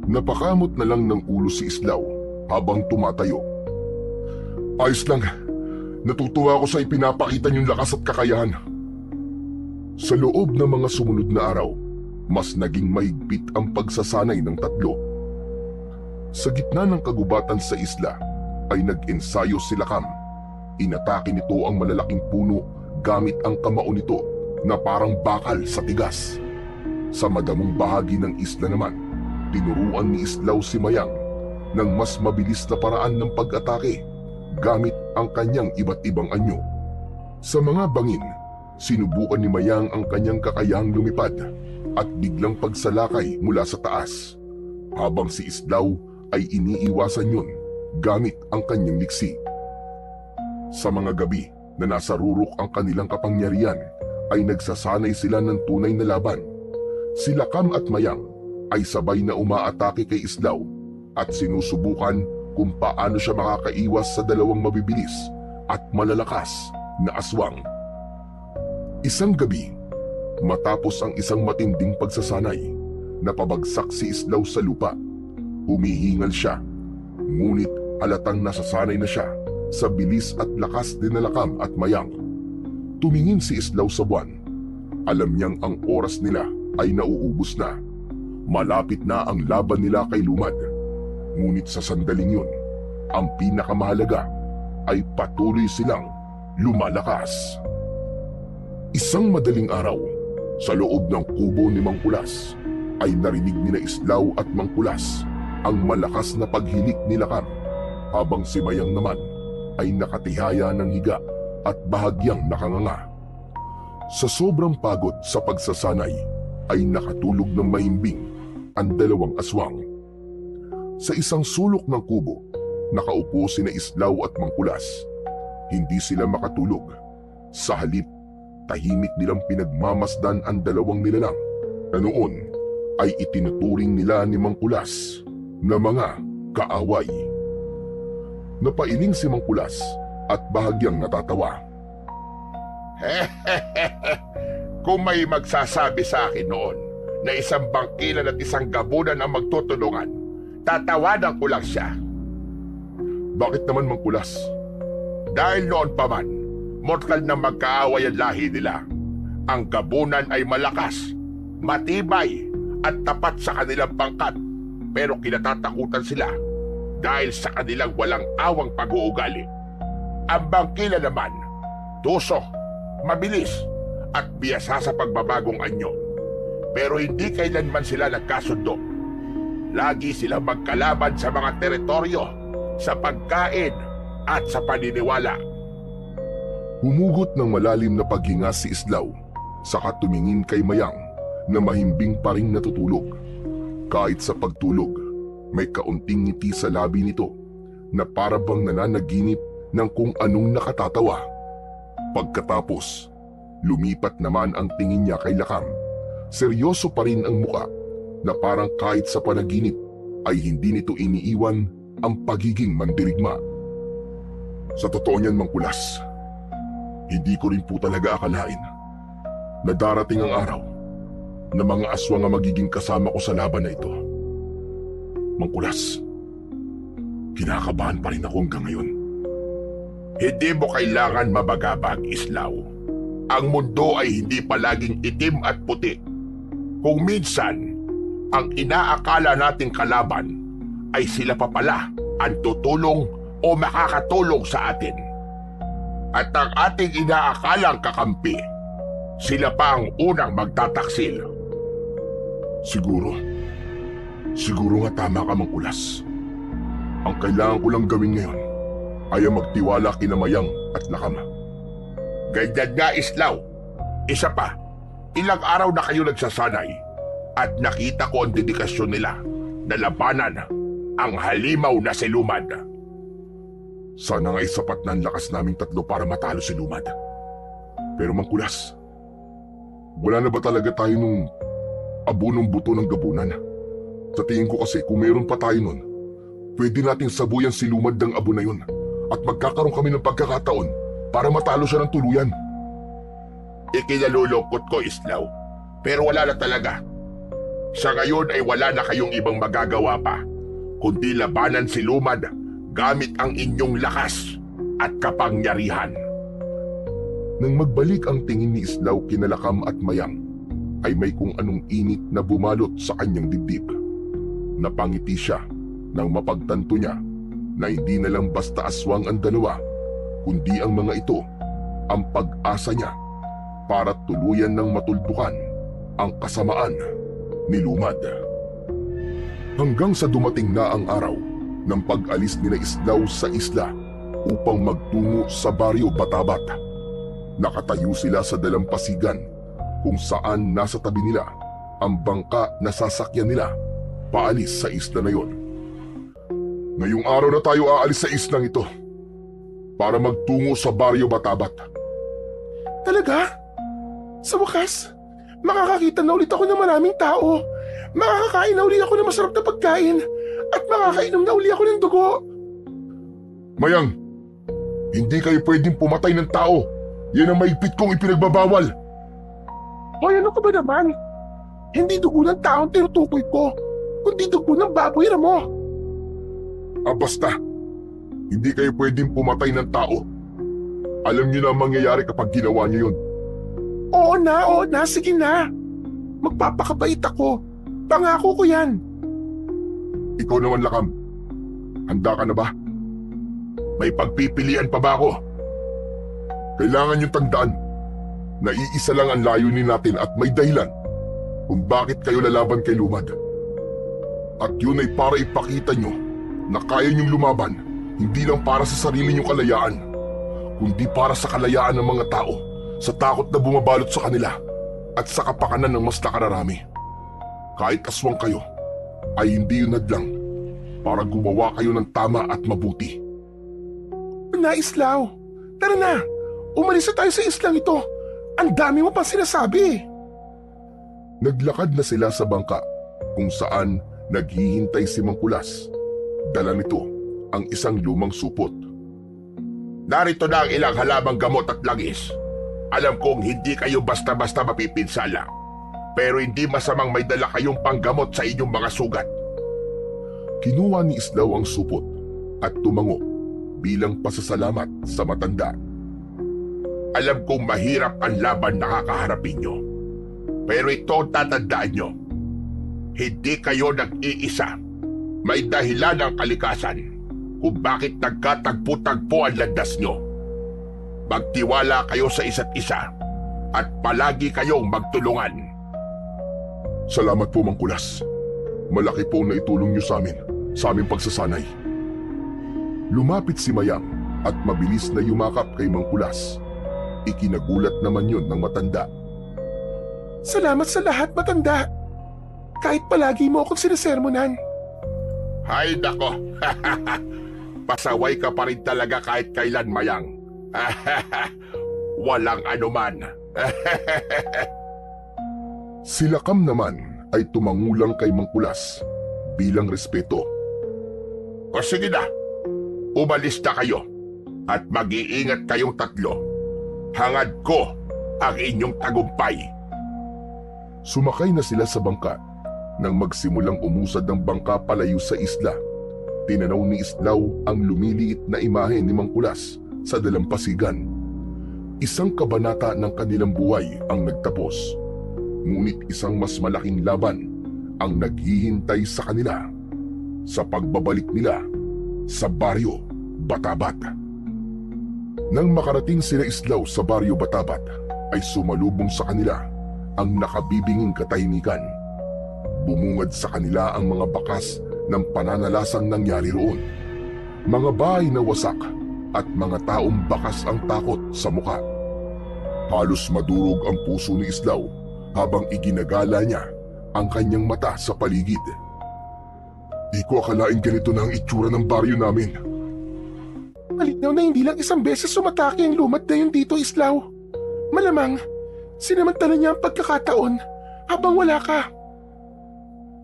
A: Napakamot na lang ng ulo si Islaw habang tumatayo. Ayos lang, natutuwa ako sa ipinapakita niyong lakas at kakayahan. Sa loob ng mga sumunod na araw, mas naging mahigpit ang pagsasanay ng tatlo. Sa gitna ng kagubatan sa isla ay nag-ensayo si Lakam. Inatake nito ang malalaking puno gamit ang kamao nito na parang bakal sa tigas. Sa madamong bahagi ng isla naman, tinuruan ni Islaw si Mayang ng mas mabilis na paraan ng pag-atake gamit ang kanyang iba't ibang anyo. Sa mga bangin, sinubukan ni Mayang ang kanyang kakayahang lumipad at biglang pagsalakay mula sa taas, habang si Islaw ay iniiwasan yun gamit ang kanyang liksi. Sa mga gabi na nasa rurok ang kanilang kapangyarihan ay nagsasanay sila ng tunay na laban. Si Lakam at Mayang ay sabay na umaatake kay Islaw at sinusubukan kung paano siya makakaiwas sa dalawang mabibilis at malalakas na aswang. Isang gabi, matapos ang isang matinding pagsasanay, napabagsak si Islaw sa lupa. Humihingal siya, ngunit halatang nasasanay na siya sa bilis at lakas din na Lakam at Mayang. Tumingin si Islaw sa buwan. Alam niyang ang oras nila ay nauubos na. Malapit na ang laban nila kay Lumad. Ngunit sa sandaling yun, ang pinakamahalaga ay patuloy silang lumalakas. Isang madaling araw, sa loob ng kubo ni Mang Kulas, ay narinig ni na Islaw at Mang Kulas ang malakas na paghilik ni Lakam, habang si Mayang naman ay nakatihaya ng higa at bahagyang nakanganga. Sa sobrang pagod sa pagsasanay, ay nakatulog ng mahimbing ang dalawang aswang. Sa isang sulok ng kubo, nakaupo sina Islaw at Mang Kulas. Hindi sila makatulog. Sa halip, tahimik nilang pinagmamasdan ang dalawang nilalang na noon ay itinuturing nila ni Mang Kulas na mga kaaway. Napailing si Mang Kulas at bahagyang natatawa.
B: Kung may magsasabi sa akin noon na isang bangkilan at isang gabunan ang magtutulungan, tatawanan ko lang siya.
A: Bakit naman, Mang Kulas?
B: Dahil noon pa man, mortal na magkaaway ang lahi nila. Ang gabunan ay malakas, matibay, at tapat sa kanilang pangkat. Pero kinatatakutan sila dahil sa kanilang walang awang pag-uugali. Ang bangkila naman, tuso, mabilis, at biyasa sa pagbabagong anyo. Pero hindi kailanman sila nagkasundo. Lagi silang magkalaban sa mga teritoryo, sa pagkain, at sa paniniwala.
A: Humugot ng malalim na paghinga si Islaw, saka tumingin kay Mayang na mahimbing pa ring natutulog. Kahit sa pagtulog, may kaunting ngiti sa labi nito na para bang nananaginip ng kung anong nakatatawa. Pagkatapos, lumipat naman ang tingin niya kay Lakam. Seryoso pa rin ang muka na parang kahit sa panaginip ay hindi nito iniiwan ang pagiging mandirigma. Sa totoo niyan, Mang Kulas, hindi ko rin po talaga akalain na darating ang araw na mga aswang ang magiging kasama ko sa laban na ito. Mang Kulas, kinakabahan pa rin ako hanggang ngayon.
B: Hindi mo kailangan mabagabag, Islaw. Ang mundo ay hindi palaging itim at puti. Kung minsan, ang inaakala nating kalaban ay sila pa pala ang tutulong o makakatulong sa atin. At ang ating inaakalang kakampi, sila pa ang unang magtataksil.
A: Siguro nga tama ka, Mang Kulas. Ang kailangan ko lang gawin ngayon ay ang magtiwala kina Mayang at Lakam.
B: Ganyan nga, Islaw. Isa pa, ilang araw na kayo nagsasanay at nakita ko ang dedikasyon nila na labanan ang halimaw na si Lumad.
A: Sana nga'y sapat na ang lakas naming tatlo para matalo si Lumad. Pero Mang Kulas, wala na ba talaga tayo nung abunong buto ng gabunan? Sa tingin ko kasi kung meron pa tayo nun, pwede nating sabuyan si Lumad ng abo na yun at magkakaroon kami ng pagkakataon para matalo siya ng tuluyan.
B: Ikinalulungkot ko, Islaw, pero wala na talaga. Sa ngayon ay wala na kayong ibang magagawa pa kundi labanan si Lumad gamit ang inyong lakas at kapangyarihan.
A: Nang magbalik ang tingin ni Islaw kina Lakam at Mayang, ay may kung anong init na bumalot sa kanyang dibdib. Napangiti siya nang mapagtanto niya na hindi na lang basta aswang ang dalawa, kundi ang mga ito ang pag-asa niya para tuluyan ng matuldukan ang kasamaan ni Lumad. Hanggang sa dumating na ang araw ng pag-alis nila Islaw sa isla upang magtungo sa baryo Batabat. Nakatayo sila sa dalampasigan kung saan nasa tabi nila ang bangka na sasakyan nila paalis sa isla na yon. Ngayong araw na tayo aalis sa islang ito para magtungo sa baryo Batabat.
C: Talaga? Sa wakas, makakakita na ulit ako ng maraming tao. Makakakain na ulit ako ng masarap na pagkain at makakainom na uli ako ng dugo.
A: Mayang, hindi kayo pwedeng pumatay ng tao. Yan ang maigpit kong ipinagbabawal.
C: Hoy, ano ka ba naman? Hindi dugo ng taong tinutukoy ko, kundi dugo ng baboy, Ramo.
A: Basta, hindi kayo pwedeng pumatay ng tao. Alam niyo na ang mangyayari kapag ginawa niyo yun.
C: Oo na, sige na. Magpapakabait ako. Pangako ko yan.
A: Ikaw naman, Lakam. Handa ka na ba?
B: May pagpipilian pa ba ako?
A: Kailangan niyong tandaan na iisa lang ang layunin natin at may dahilan kung bakit kayo lalaban kay Lumad. At yun ay para ipakita niyo na kaya niyong lumaban hindi lang para sa sarili niyong kalayaan, kundi para sa kalayaan ng mga tao sa takot na bumabalot sa kanila at sa kapakanan ng mas nakararami. Kahit aswang kayo, ay hindi yun hadlang para gumawa kayo ng tama at mabuti.
C: Na, Islaw. Tara na. Umalis na tayo sa islang ito. Ang dami mo pang sinasabi.
A: Naglakad na sila sa bangka kung saan naghihintay si Mang Kulas. Dala nito ang isang lumang supot.
B: Narito na ang ilang halamang gamot at langis. Alam kong hindi kayo basta-basta mapipinsala. Pero hindi masamang may dala kayong panggamot sa inyong mga sugat.
A: Kinuha ni Islaw ang supot at tumango bilang pasasalamat sa matanda.
B: Alam kong mahirap ang laban na kakaharapin nyo. Pero ito ang tatandaan nyo. Hindi kayo nag-iisa. May dahilan ang kalikasan kung bakit nagkatagpo-tagpo ang landas nyo. Magtiwala kayo sa isa't isa at palagi kayong magtulungan.
A: Salamat po, Mang Kulas. Malaki po na itulong niyo sa aming pagsasanay. Lumapit si Mayang at mabilis na yumakap kay Mang Kulas. Ikinagulat naman yun ng matanda.
C: Salamat sa lahat, matanda. Kahit palagi mo akong sinasermonan.
B: Hay nako, pasaway ka pa rin talaga kahit kailan, Mayang. Walang anuman.
A: Si Lakam naman ay tumangulang kay Mang Kulas bilang respeto.
B: O sige na, umalis na kayo at mag-iingat kayong tatlo. Hangad ko ang inyong tagumpay.
A: Sumakay na sila sa bangka. Nang magsimulang umusad ang bangka palayo sa isla, tinanaw ni Islaw ang lumiliit na imahe ni Mang Kulas sa dalampasigan. Isang kabanata ng kanilang buhay ang nagtapos. Ngunit isang mas malaking laban ang naghihintay sa kanila sa pagbabalik nila sa Baryo Batabat. Nang makarating sila Islaw sa Baryo Batabat, ay sumalubong sa kanila ang nakabibinging katahimikan. Bumungad sa kanila ang mga bakas ng pananalasang nangyari roon. Mga bahay na wasak at mga taong bakas ang takot sa mukha. Halos madurog ang puso ni Islaw habang iginagala niya ang kanyang mata sa paligid. Di ko akalaing ganito na ang itsura ng baryo namin.
C: Malinaw na hindi lang isang beses sumatake ang lumad na yun dito, Islaw. Malamang, sinamantala niya ang pagkakataon habang wala ka.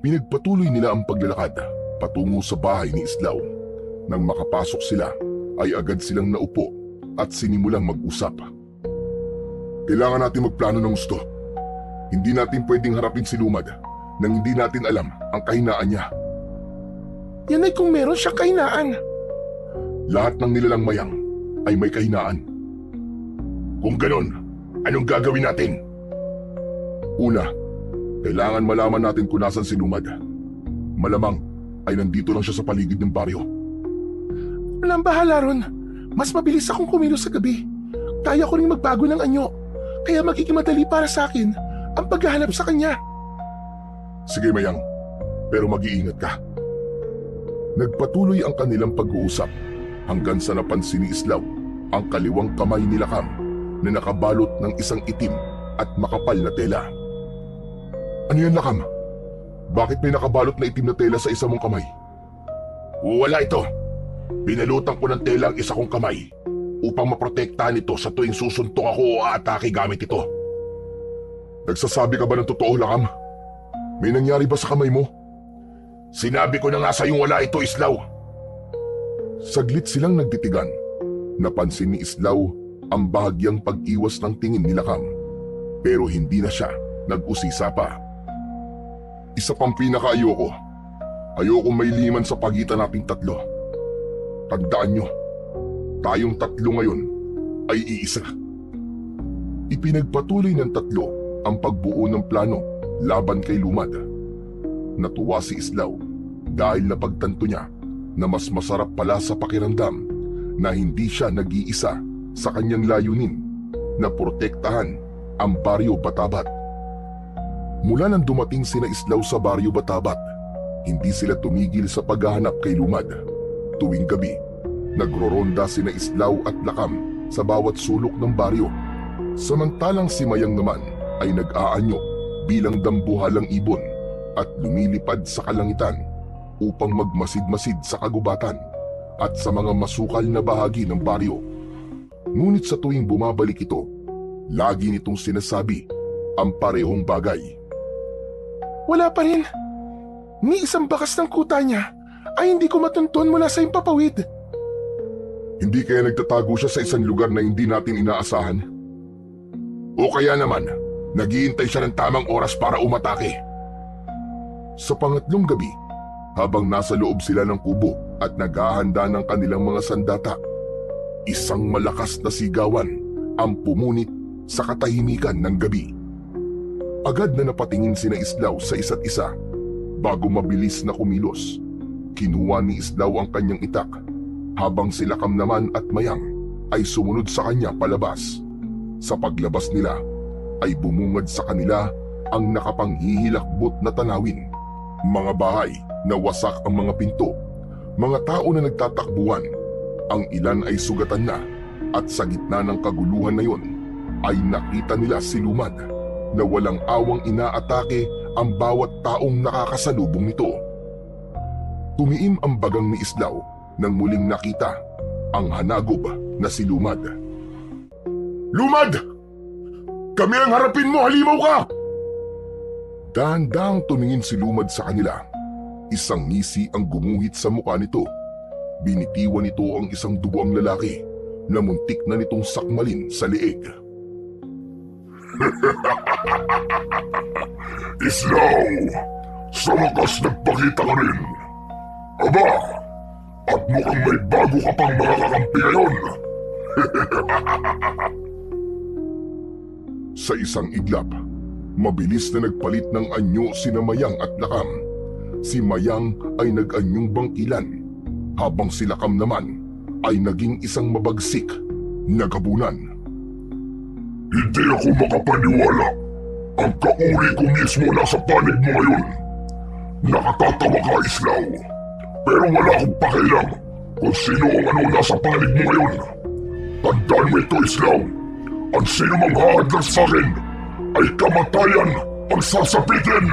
A: Pinagpatuloy nila ang paglalakad patungo sa bahay ni Islaw. Nang makapasok sila, ay agad silang naupo at sinimulang mag-usap. Kailangan natin magplano ng gusto. Hindi natin pwedeng harapin si Lumad nang hindi natin alam ang kahinaan niya.
C: Yan ay kung meron siyang kahinaan.
A: Lahat ng nilalang Mayang ay may kahinaan.
B: Kung ganon, anong gagawin natin?
A: Una, kailangan malaman natin kung nasan si Lumad. Malamang ay nandito lang siya sa paligid ng baryo.
C: Walang bahala ron. Mas mabilis akong kumilos sa gabi. Kaya ko rin magbago ng anyo. Kaya magiging madali para sa akin ang paghahanap sa kanya.
A: Sige Mayang, pero mag-iingat ka. Nagpatuloy ang kanilang pag-uusap hanggang sa napansin ni Islaw ang kaliwang kamay ni Lakam na nakabalot ng isang itim at makapal na tela. Ano yan, Lakam? Bakit may nakabalot na itim na tela sa isa mong kamay?
B: Wala ito. Binalutan ko ng tela ang isa kong kamay upang maprotektahan ito sa tuwing susuntok ako o aatake gamit ito.
A: Nagsasabi ka ba ng totoo, Lakam? May nangyari ba sa kamay mo?
B: Sinabi ko na nga sa'yong wala ito, Islaw.
A: Saglit silang nagtitigan. Napansin ni Islaw ang bahagyang pag-iwas ng tingin ni Lakam. Pero hindi na siya nag-usisa pa. Isa pang pinakaayoko. Ayokong may liman sa pagitan nating tatlo. Tandaan nyo, tayong tatlo ngayon ay iisa. Ipinagpatuloy ng tatlo ang pagbuo ng plano laban kay Lumad. Natuwa si Islaw dahil napagtanto niya na mas masarap pala sa pakiramdam na hindi siya nag-iisa sa kanyang layunin na protektahan ang Baryo Batabat. Mula nang dumating sina Islaw sa Baryo Batabat, hindi sila tumigil sa paghahanap kay Lumad. Tuwing gabi, nagroronda sina Islaw at Lakam sa bawat sulok ng baryo. Samantalang si Mayang naman ay nag-aanyo bilang dambuhalang ibon at lumilipad sa kalangitan upang magmasid-masid sa kagubatan at sa mga masukal na bahagi ng baryo. Ngunit sa tuwing bumabalik ito, lagi nitong sinasabi ang parehong bagay.
C: Wala pa rin. Ni isang bakas ng kuta niya ay hindi ko matunton mula sa impapawid.
A: Hindi kaya nagtatago siya sa isang lugar na hindi natin inaasahan? O kaya naman, naghihintay siya ng tamang oras para umatake? Sa pangatlong gabi, habang nasa loob sila ng kubo at naghahanda ng kanilang mga sandata, isang malakas na sigawan ang pumunit sa katahimikan ng gabi. Agad na napatingin sina Islaw sa isa't isa. Bago mabilis na kumilos, kinuha ni Islaw ang kanyang itak, habang sila Kam naman at Mayang ay sumunod sa kanya palabas. Sa paglabas nila ay bumungad sa kanila ang nakapanghihilakbot na tanawin. Mga bahay na wasak ang mga pinto, mga tao na nagtatakbuhan, ang ilan ay sugatan na, at sa gitna ng kaguluhan na yon ay nakita nila si Lumad na walang awang inaatake ang bawat taong nakakasalubong nito. Tumiim ang bagang ni Islaw nang muling nakita ang hanagob na si Lumad.
B: Lumad! Kami ang harapin mo, halimaw ka!
A: Dahan-dahang tumingin si Lumad sa kanila. Isang ngisi ang gumuhit sa mukha nito. Binitiwan nito ang isang dugoang lalaki na muntik na nitong sakmalin sa leeg.
B: Islaw! Sa wakas nagpakita ka rin! Aba! At mukhang may bago ka pang makakakampi ngayon!
A: Sa isang iglap, mabilis na nagpalit ng anyo sina Mayang at Lakam. Si Mayang ay nag-anyong bangkilan, habang si Lakam naman ay naging isang mabagsik na gabunan.
B: Hindi ako makapaniwala. Ang kauri ko mismo nasa panig mo ngayon. Nakatatawa ka, Islaw. Pero wala akong pakialam kung sino ang anong nasa panig mo ngayon. Tandaan mo ito, Islaw. Ang sino mang haadlang sa akin ay kamatayan ang sasapitin.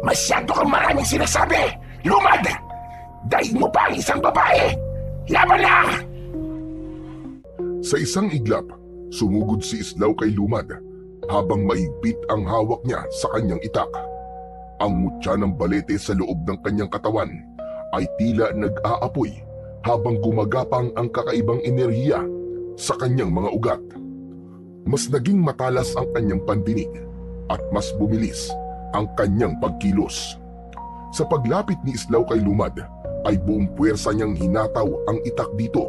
D: Masyado kang maraming sinasabi, Lumad! Daig mo pa ang isang babae! Laban na!
A: Sa isang iglap, sumugod si Islaw kay Lumad habang maigpit ang hawak niya sa kanyang itak. Ang mutya ng balete sa loob ng kanyang katawan ay tila nag-aapoy habang gumagapang ang kakaibang enerhiya sa kanyang mga ugat. Mas naging matalas ang kanyang pandinig at mas bumilis ang kanyang pagkilos. Sa paglapit ni Islaw kay Lumad ay buong puwersa niyang hinataw ang itak dito,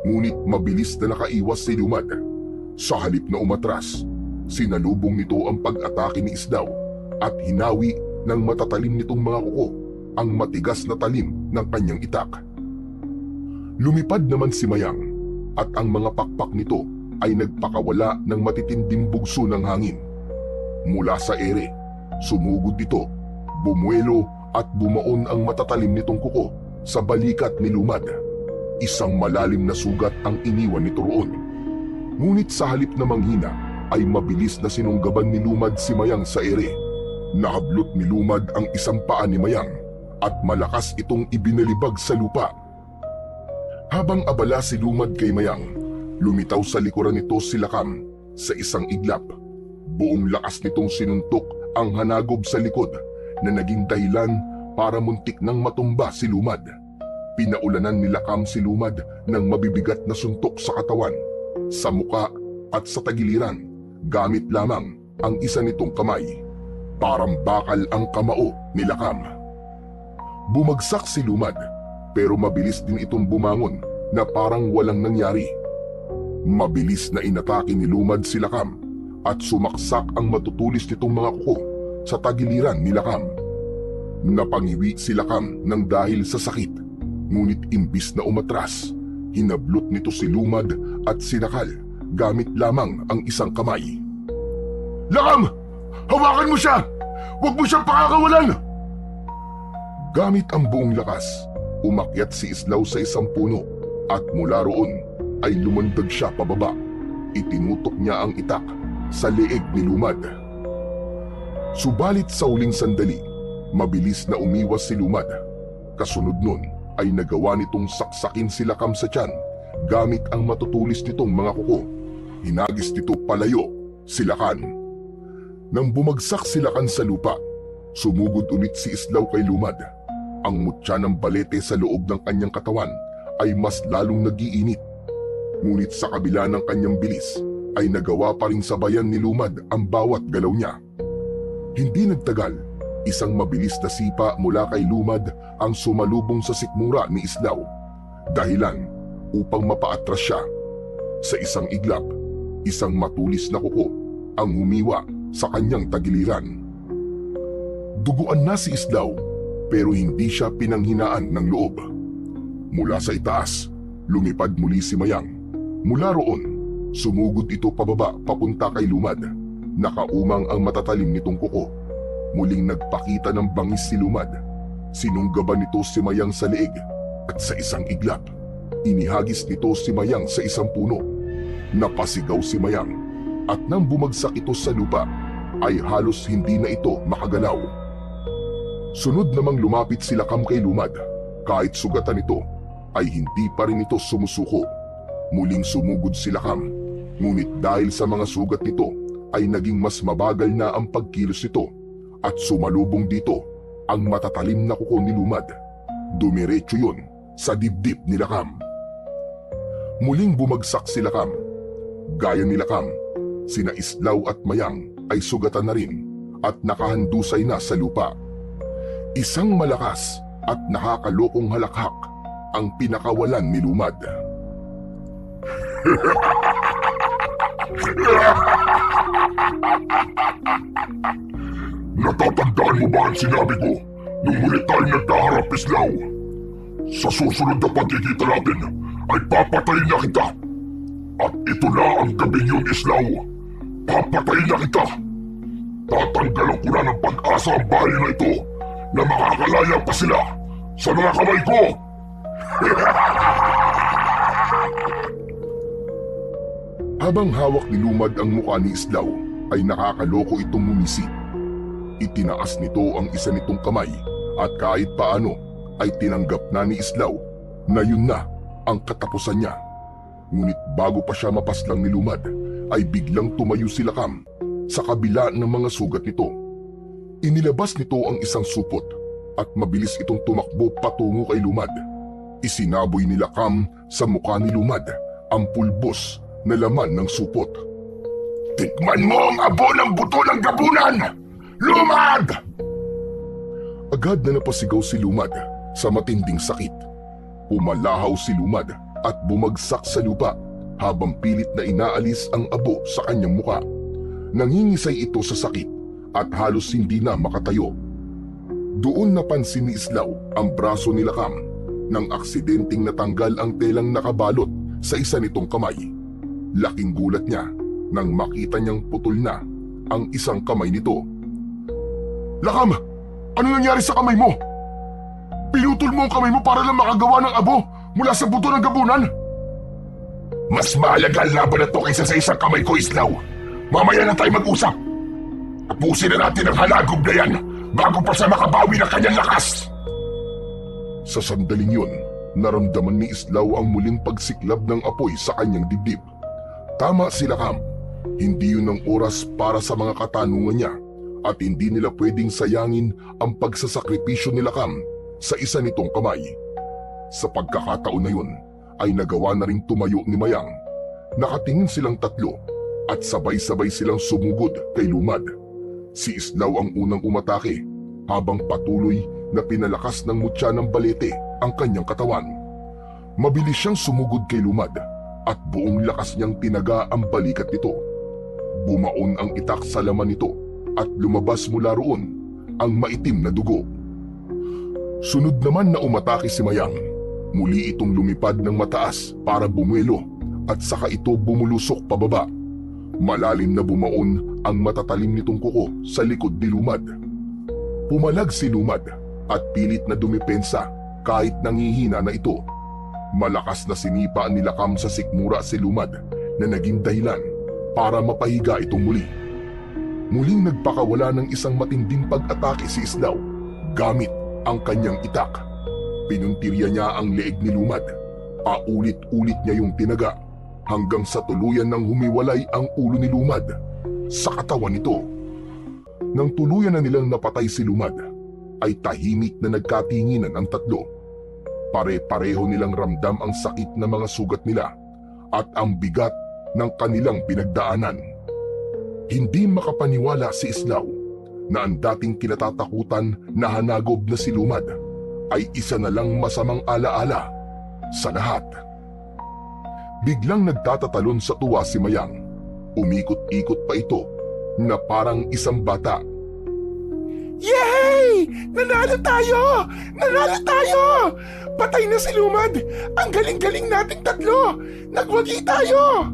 A: ngunit mabilis na nakaiwas si Lumad. Sa halip na umatras, sinalubong nito ang pag-atake ni Islaw at hinawi ng matatalim nitong mga kuko ang matigas na talim ng kanyang itak. Lumipad naman si Mayang at ang mga pakpak nito ay nagpakawala ng matitinding bugso ng hangin. Mula sa ere, sumugod ito, bumuelo at bumaon ang matatalim nitong kuko sa balikat ni Lumad. Isang malalim na sugat ang iniwan nito roon. Ngunit sa halip na manghina ay mabilis na sinunggaban ni Lumad si Mayang sa ere. Nahablot ni Lumad ang isang paa ni Mayang at malakas itong ibinalibag sa lupa. Habang abala si Lumad kay Mayang, lumitaw sa likuran nito si Lakam sa isang iglap. Buong lakas nitong sinuntok ang hanagob sa likod na naging dahilan para muntik nang matumba si Lumad. Pinaulanan ni Lakam si Lumad ng mabibigat na suntok sa katawan, sa muka at sa tagiliran, gamit lamang ang isa nitong kamay. Parang bakal ang kamao ni Lakam. Bumagsak si Lumad pero mabilis din itong bumangon na parang walang nangyari. Mabilis na inatake ni Lumad si Lakam at sumaksak ang matutulis nitong mga kuko sa tagiliran ni Lakam. Napangiwi si Lakam ng dahil sa sakit, ngunit imbis na umatras, hinablot nito si Lumad at sinakal gamit lamang ang isang kamay.
B: Lakam! Hawakan mo siya! Huwag mo siyang pakakawalan!
A: Gamit ang buong lakas, umakyat si Islaw sa isang puno at mula roon ay lumundag siya pababa. Itinutok niya ang itak sa leeg ni Lumad. Subalit sa uling sandali, mabilis na umiwas si Lumad. Kasunod nun ay nagawa nitong saksakin si Lakam sa tiyan gamit ang matutulis nitong mga kuko. Hinagis nito palayo si Lakan. Nang bumagsak si Lakan sa lupa, sumugod ulit si Islaw kay Lumad. Ang mutya ng balete sa loob ng kanyang katawan ay mas lalong nag-iinit. Ngunit sa kabila ng kanyang bilis ay nagawa pa rin sabayan ni Lumad ang bawat galaw niya. Hindi nagtagal, isang mabilis na sipa mula kay Lumad ang sumalubong sa sikmura ni Islaw. Dahilan upang mapaatras siya. Sa isang iglap, isang matulis na kuko ang humiwa sa kanyang tagiliran. Duguan na si Islaw pero hindi siya pinanghinaan ng loob. Mula sa itaas, lumipad muli si Mayang. Mula roon, sumugod ito pababa papunta kay Lumad. Nakaumang ang matatalim nitong kuko. Muling nagpakita ng bangis si Lumad. Sinunggaban nito si Mayang sa leeg at sa isang iglap, inihagis nito si Mayang sa isang puno. Napasigaw si Mayang at nang bumagsak ito sa lupa ay halos hindi na ito makagalaw. Sunod namang lumapit si Lakam kay Lumad. Kahit sugatan ito ay hindi pa rin ito sumusuko. Muling sumugod si Lakam, ngunit dahil sa mga sugat nito ay naging mas mabagal na ang pagkilos nito at sumalubong dito ang matatalim na kuko ni Lumad. Dumiretso yun sa dibdib ni Lakam. Muling bumagsak si Lakam. Gaya ni Lakam, sina Islaw at Mayang ay sugatan na rin at nakahandusay na sa lupa. Isang malakas at nakakalokong halakhak ang pinakawalan ni Lumad.
B: Natatandaan mo ba ang sinabi ko nung muli tayo nagkaharap, Islaw? Sa susunod na pagkikita natin ay papatayin na kita. At ito na ang gabing yun, Islaw. Papatayin na kita. Tatanggalan ko na ng pag-asa ang bahay na ito na makakalaya pa sila sa mga kamay ko.
A: Habang hawak ni Lumad ang mukha ni Islaw, ay nakakaloko itong ngumisi. Itinaas nito ang isa nitong kamay at kahit paano ay tinanggap na ni Islaw na yun na ang katapusan niya. Ngunit bago pa siya mapaslang ni Lumad, ay biglang tumayo si Lakam sa kabila ng mga sugat nito. Inilabas nito ang isang supot at mabilis itong tumakbo patungo kay Lumad. Isinaboy ni Lakam sa mukha ni Lumad ang pulbos na laman ng supot.
B: Tikman mo ang abo ng buto ng gabunan! Lumad!
A: Agad na napasigaw si Lumad sa matinding sakit. Pumalahaw si Lumad at bumagsak sa lupa habang pilit na inaalis ang abo sa kanyang muka. Nangingisay ito sa sakit at halos hindi na makatayo. Doon napansin ni Islaw ang braso ni Lakam nang aksidenteng natanggal ang telang nakabalot sa isa nitong kamay. Laking gulat niya nang makita niyang putol na ang isang kamay nito.
C: Lakam! Ano nangyari sa kamay mo? Pinutol mo ang kamay mo para lang makagawa ng abo mula sa buto ng gabunan?
B: Mas mahalaga ang laban na to kaysa sa isang kamay ko, Islaw. Mamaya na tayo mag-usap. Tapusin na natin ang halagog na yan bago pa siya makabawi ng kanyang lakas.
A: Sa sandaling yun, naramdaman ni Islaw ang muling pagsiklab ng apoy sa kanyang dibdib. Tama si Lakam. Hindi yun ang oras para sa mga katanungan niya at hindi nila pwedeng sayangin ang pagsasakripisyo ni Lakam sa isa nitong kamay. Sa pagkakataon na yun, ay nagawa na ring tumayo ni Mayang. Nakatingin silang tatlo at sabay-sabay silang sumugod kay Lumad. Si Islaw ang unang umatake habang patuloy na pinalakas ng mutya ng balete ang kanyang katawan. Mabilis siyang sumugod kay Lumad at buong lakas niyang tinaga ang balikat nito. Bumaon ang itak sa laman nito at lumabas mula roon ang maitim na dugo. Sunod naman na umatake si Mayang. Muli itong lumipad ng mataas para bumuelo at saka ito bumulusok pababa. Malalim na bumaon ang matatalim nitong kuko sa likod ni Lumad. Pumalag si Lumad at pilit na dumipensa kahit nangihina na ito. Malakas na sinipa ni Lakam sa sikmura si Lumad na naging dahilan para mapahiga itong muli. Muling nagpakawala ng isang matinding pag-atake si Islaw gamit ang kanyang itak. Pinuntirya niya ang leeg ni Lumad. Paulit-ulit niya yung tinaga hanggang sa tuluyan ng humiwalay ang ulo ni Lumad sa katawan nito. Nang tuluyan na nilang napatay si Lumad, ay tahimik na nagkatinginan ang tatlo. Pare-pareho nilang ramdam ang sakit na mga sugat nila at ang bigat ng kanilang pinagdaanan. Hindi makapaniwala si Islaw na ang dating kinatatakutan na hanagob na si Lumad ay isa na lang masamang alaala sa lahat. Biglang nagtatatalon sa tuwa si Mayang. Umikot-ikot pa ito na parang isang bata.
C: Yay! Nanalo tayo! Nanalo tayo! Patay na si Lumad! Ang galing-galing nating tatlo! Nagwagi tayo!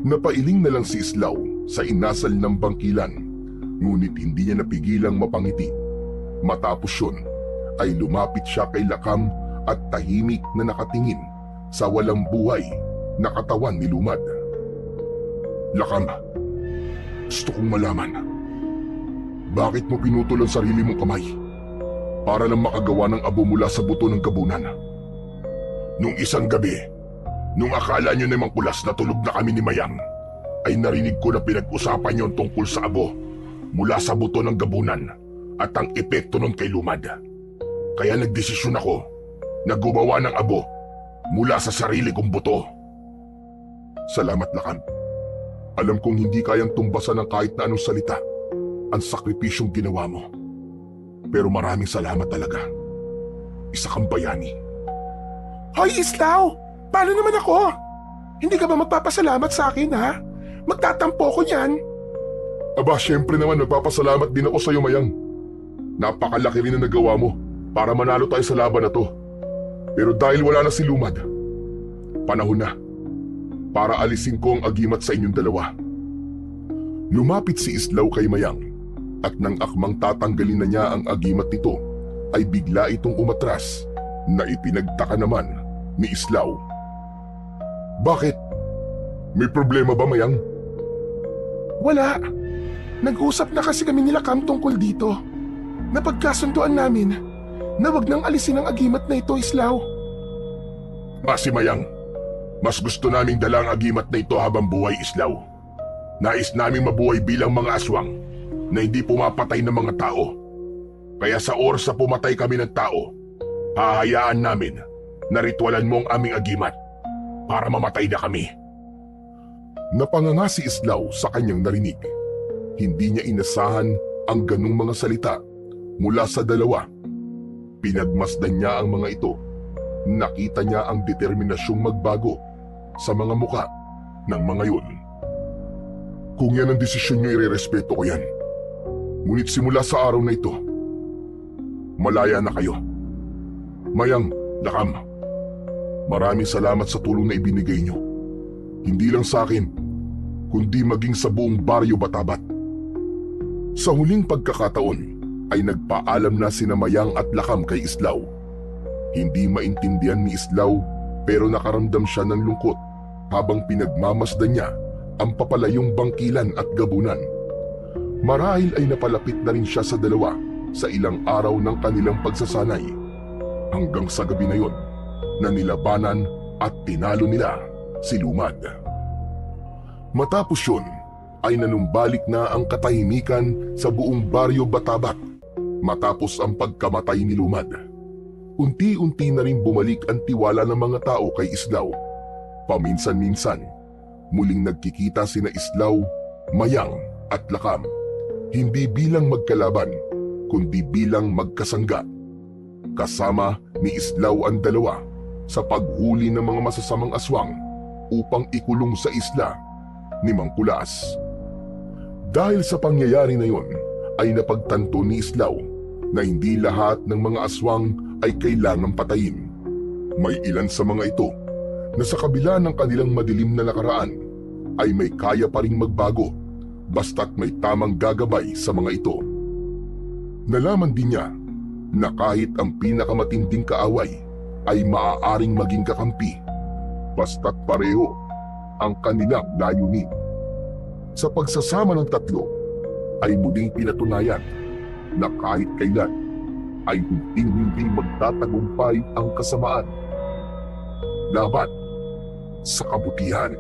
A: Napailing na lang si Islaw sa inasal ng bangkilan, ngunit hindi niya napigilang mapangiti. Matapos yun, ay lumapit siya kay Lakam at tahimik na nakatingin sa walang buhay na katawan ni Lumad. Lakam, gusto kong malaman, bakit mo pinutol ang sarili mong kamay para lang makagawa ng abo mula sa buto ng gabunan?
B: Nung isang gabi, nung akala nyo namang kulas na tulog na kami ni Mayang, ay narinig ko na pinag-usapan nyo tungkol sa abo mula sa buto ng gabunan at ang epekto nun kay Lumad. Kaya nagdesisyon ako na gumawa ng abo mula sa sarili kong buto.
A: Salamat, Lakam. Alam kong hindi kayang tumbasan ng kahit na anong salita ang sakripisyong ginawa mo. Pero maraming salamat talaga. Isa kang bayani.
C: Hoy, Islaw! Paano naman ako? Hindi ka ba magpapasalamat sa akin, ha? Magtatampo ko niyan.
A: Aba, syempre naman nagpapasalamat din ako sa iyo, Mayang. Napakalaki rin na nagawa mo para manalo tayo sa laban na to. Pero dahil wala na si Lumad, panahon na para alisin ko ang agimat sa inyong dalawa. Lumapit si Islaw kay Mayang at nang akmang tatanggalin na niya ang agimat nito, ay bigla itong umatras na ipinagtaka naman ni Islaw. Bakit? May problema ba, Mayang?
C: Wala. Nag-usap na kasi kami nila Kam tungkol dito. Napagkasunduan namin na wag nang alisin ang agimat na ito, Islaw.
B: Si Mayang, mas gusto naming dala ang agimat na ito habang buhay, Islaw. Nais naming mabuhay bilang mga aswang na hindi pumapatay ng mga tao. Kaya sa oras na pumatay kami ng tao, hahayaan namin na ritualan mo ang aming agimat para mamatay na kami.
A: Napanganga si Islaw sa kanyang narinig. Hindi niya inasahan ang ganung mga salita mula sa dalawa. Pinagmasdan niya ang mga ito. Nakita niya ang determinasyong magbago sa mga muka ng mga yun. Kung yan ang desisyon niyo, irerespeto ko yan. Ngunit simula sa araw na ito, malaya na kayo. Mayang, Lakam, maraming salamat sa tulong na ibinigay niyo. Hindi lang sa akin, kundi maging sa buong baryo Batabat. Sa huling pagkakataon ay nagpaalam na sina Mayang at Lakam kay Islaw. Hindi maintindihan ni Islaw pero nakaramdam siya ng lungkot habang pinagmamasdan niya ang papalayong bangkilan at gabunan. Marahil ay napalapit na rin siya sa dalawa sa ilang araw ng kanilang pagsasanay hanggang sa gabi na yon na nilabanan at tinalo nila si Lumad. Matapos yun ay nanumbalik na ang katahimikan sa buong baryo Batabat matapos ang pagkamatay ni Lumad. Unti-unti na rin bumalik ang tiwala ng mga tao kay Islaw. Paminsan-minsan, muling nagkikita sina Islaw, Mayang at Lakam, hindi bilang magkalaban, kundi bilang magkasangga. Kasama ni Islaw ang dalawa sa paghuli ng mga masasamang aswang upang ikulong sa isla ni Mang Kulas. Dahil sa pangyayari na yon, ay napagtanto ni Islaw na hindi lahat ng mga aswang ay kailangang patayin. May ilan sa mga ito na sa kabila ng kanilang madilim na nakaraan ay may kaya pa ring magbago basta't may tamang gagabay sa mga ito. Nalaman din niya na kahit ang pinakamatinding kaaway ay maaaring maging kakampi basta't pareho ang kanilang layunin. Sa pagsasama ng tatlo ay muling pinatunayan na kahit kailan ay hindi magtatagumpay ang kasamaan. Laban sa kabutihan.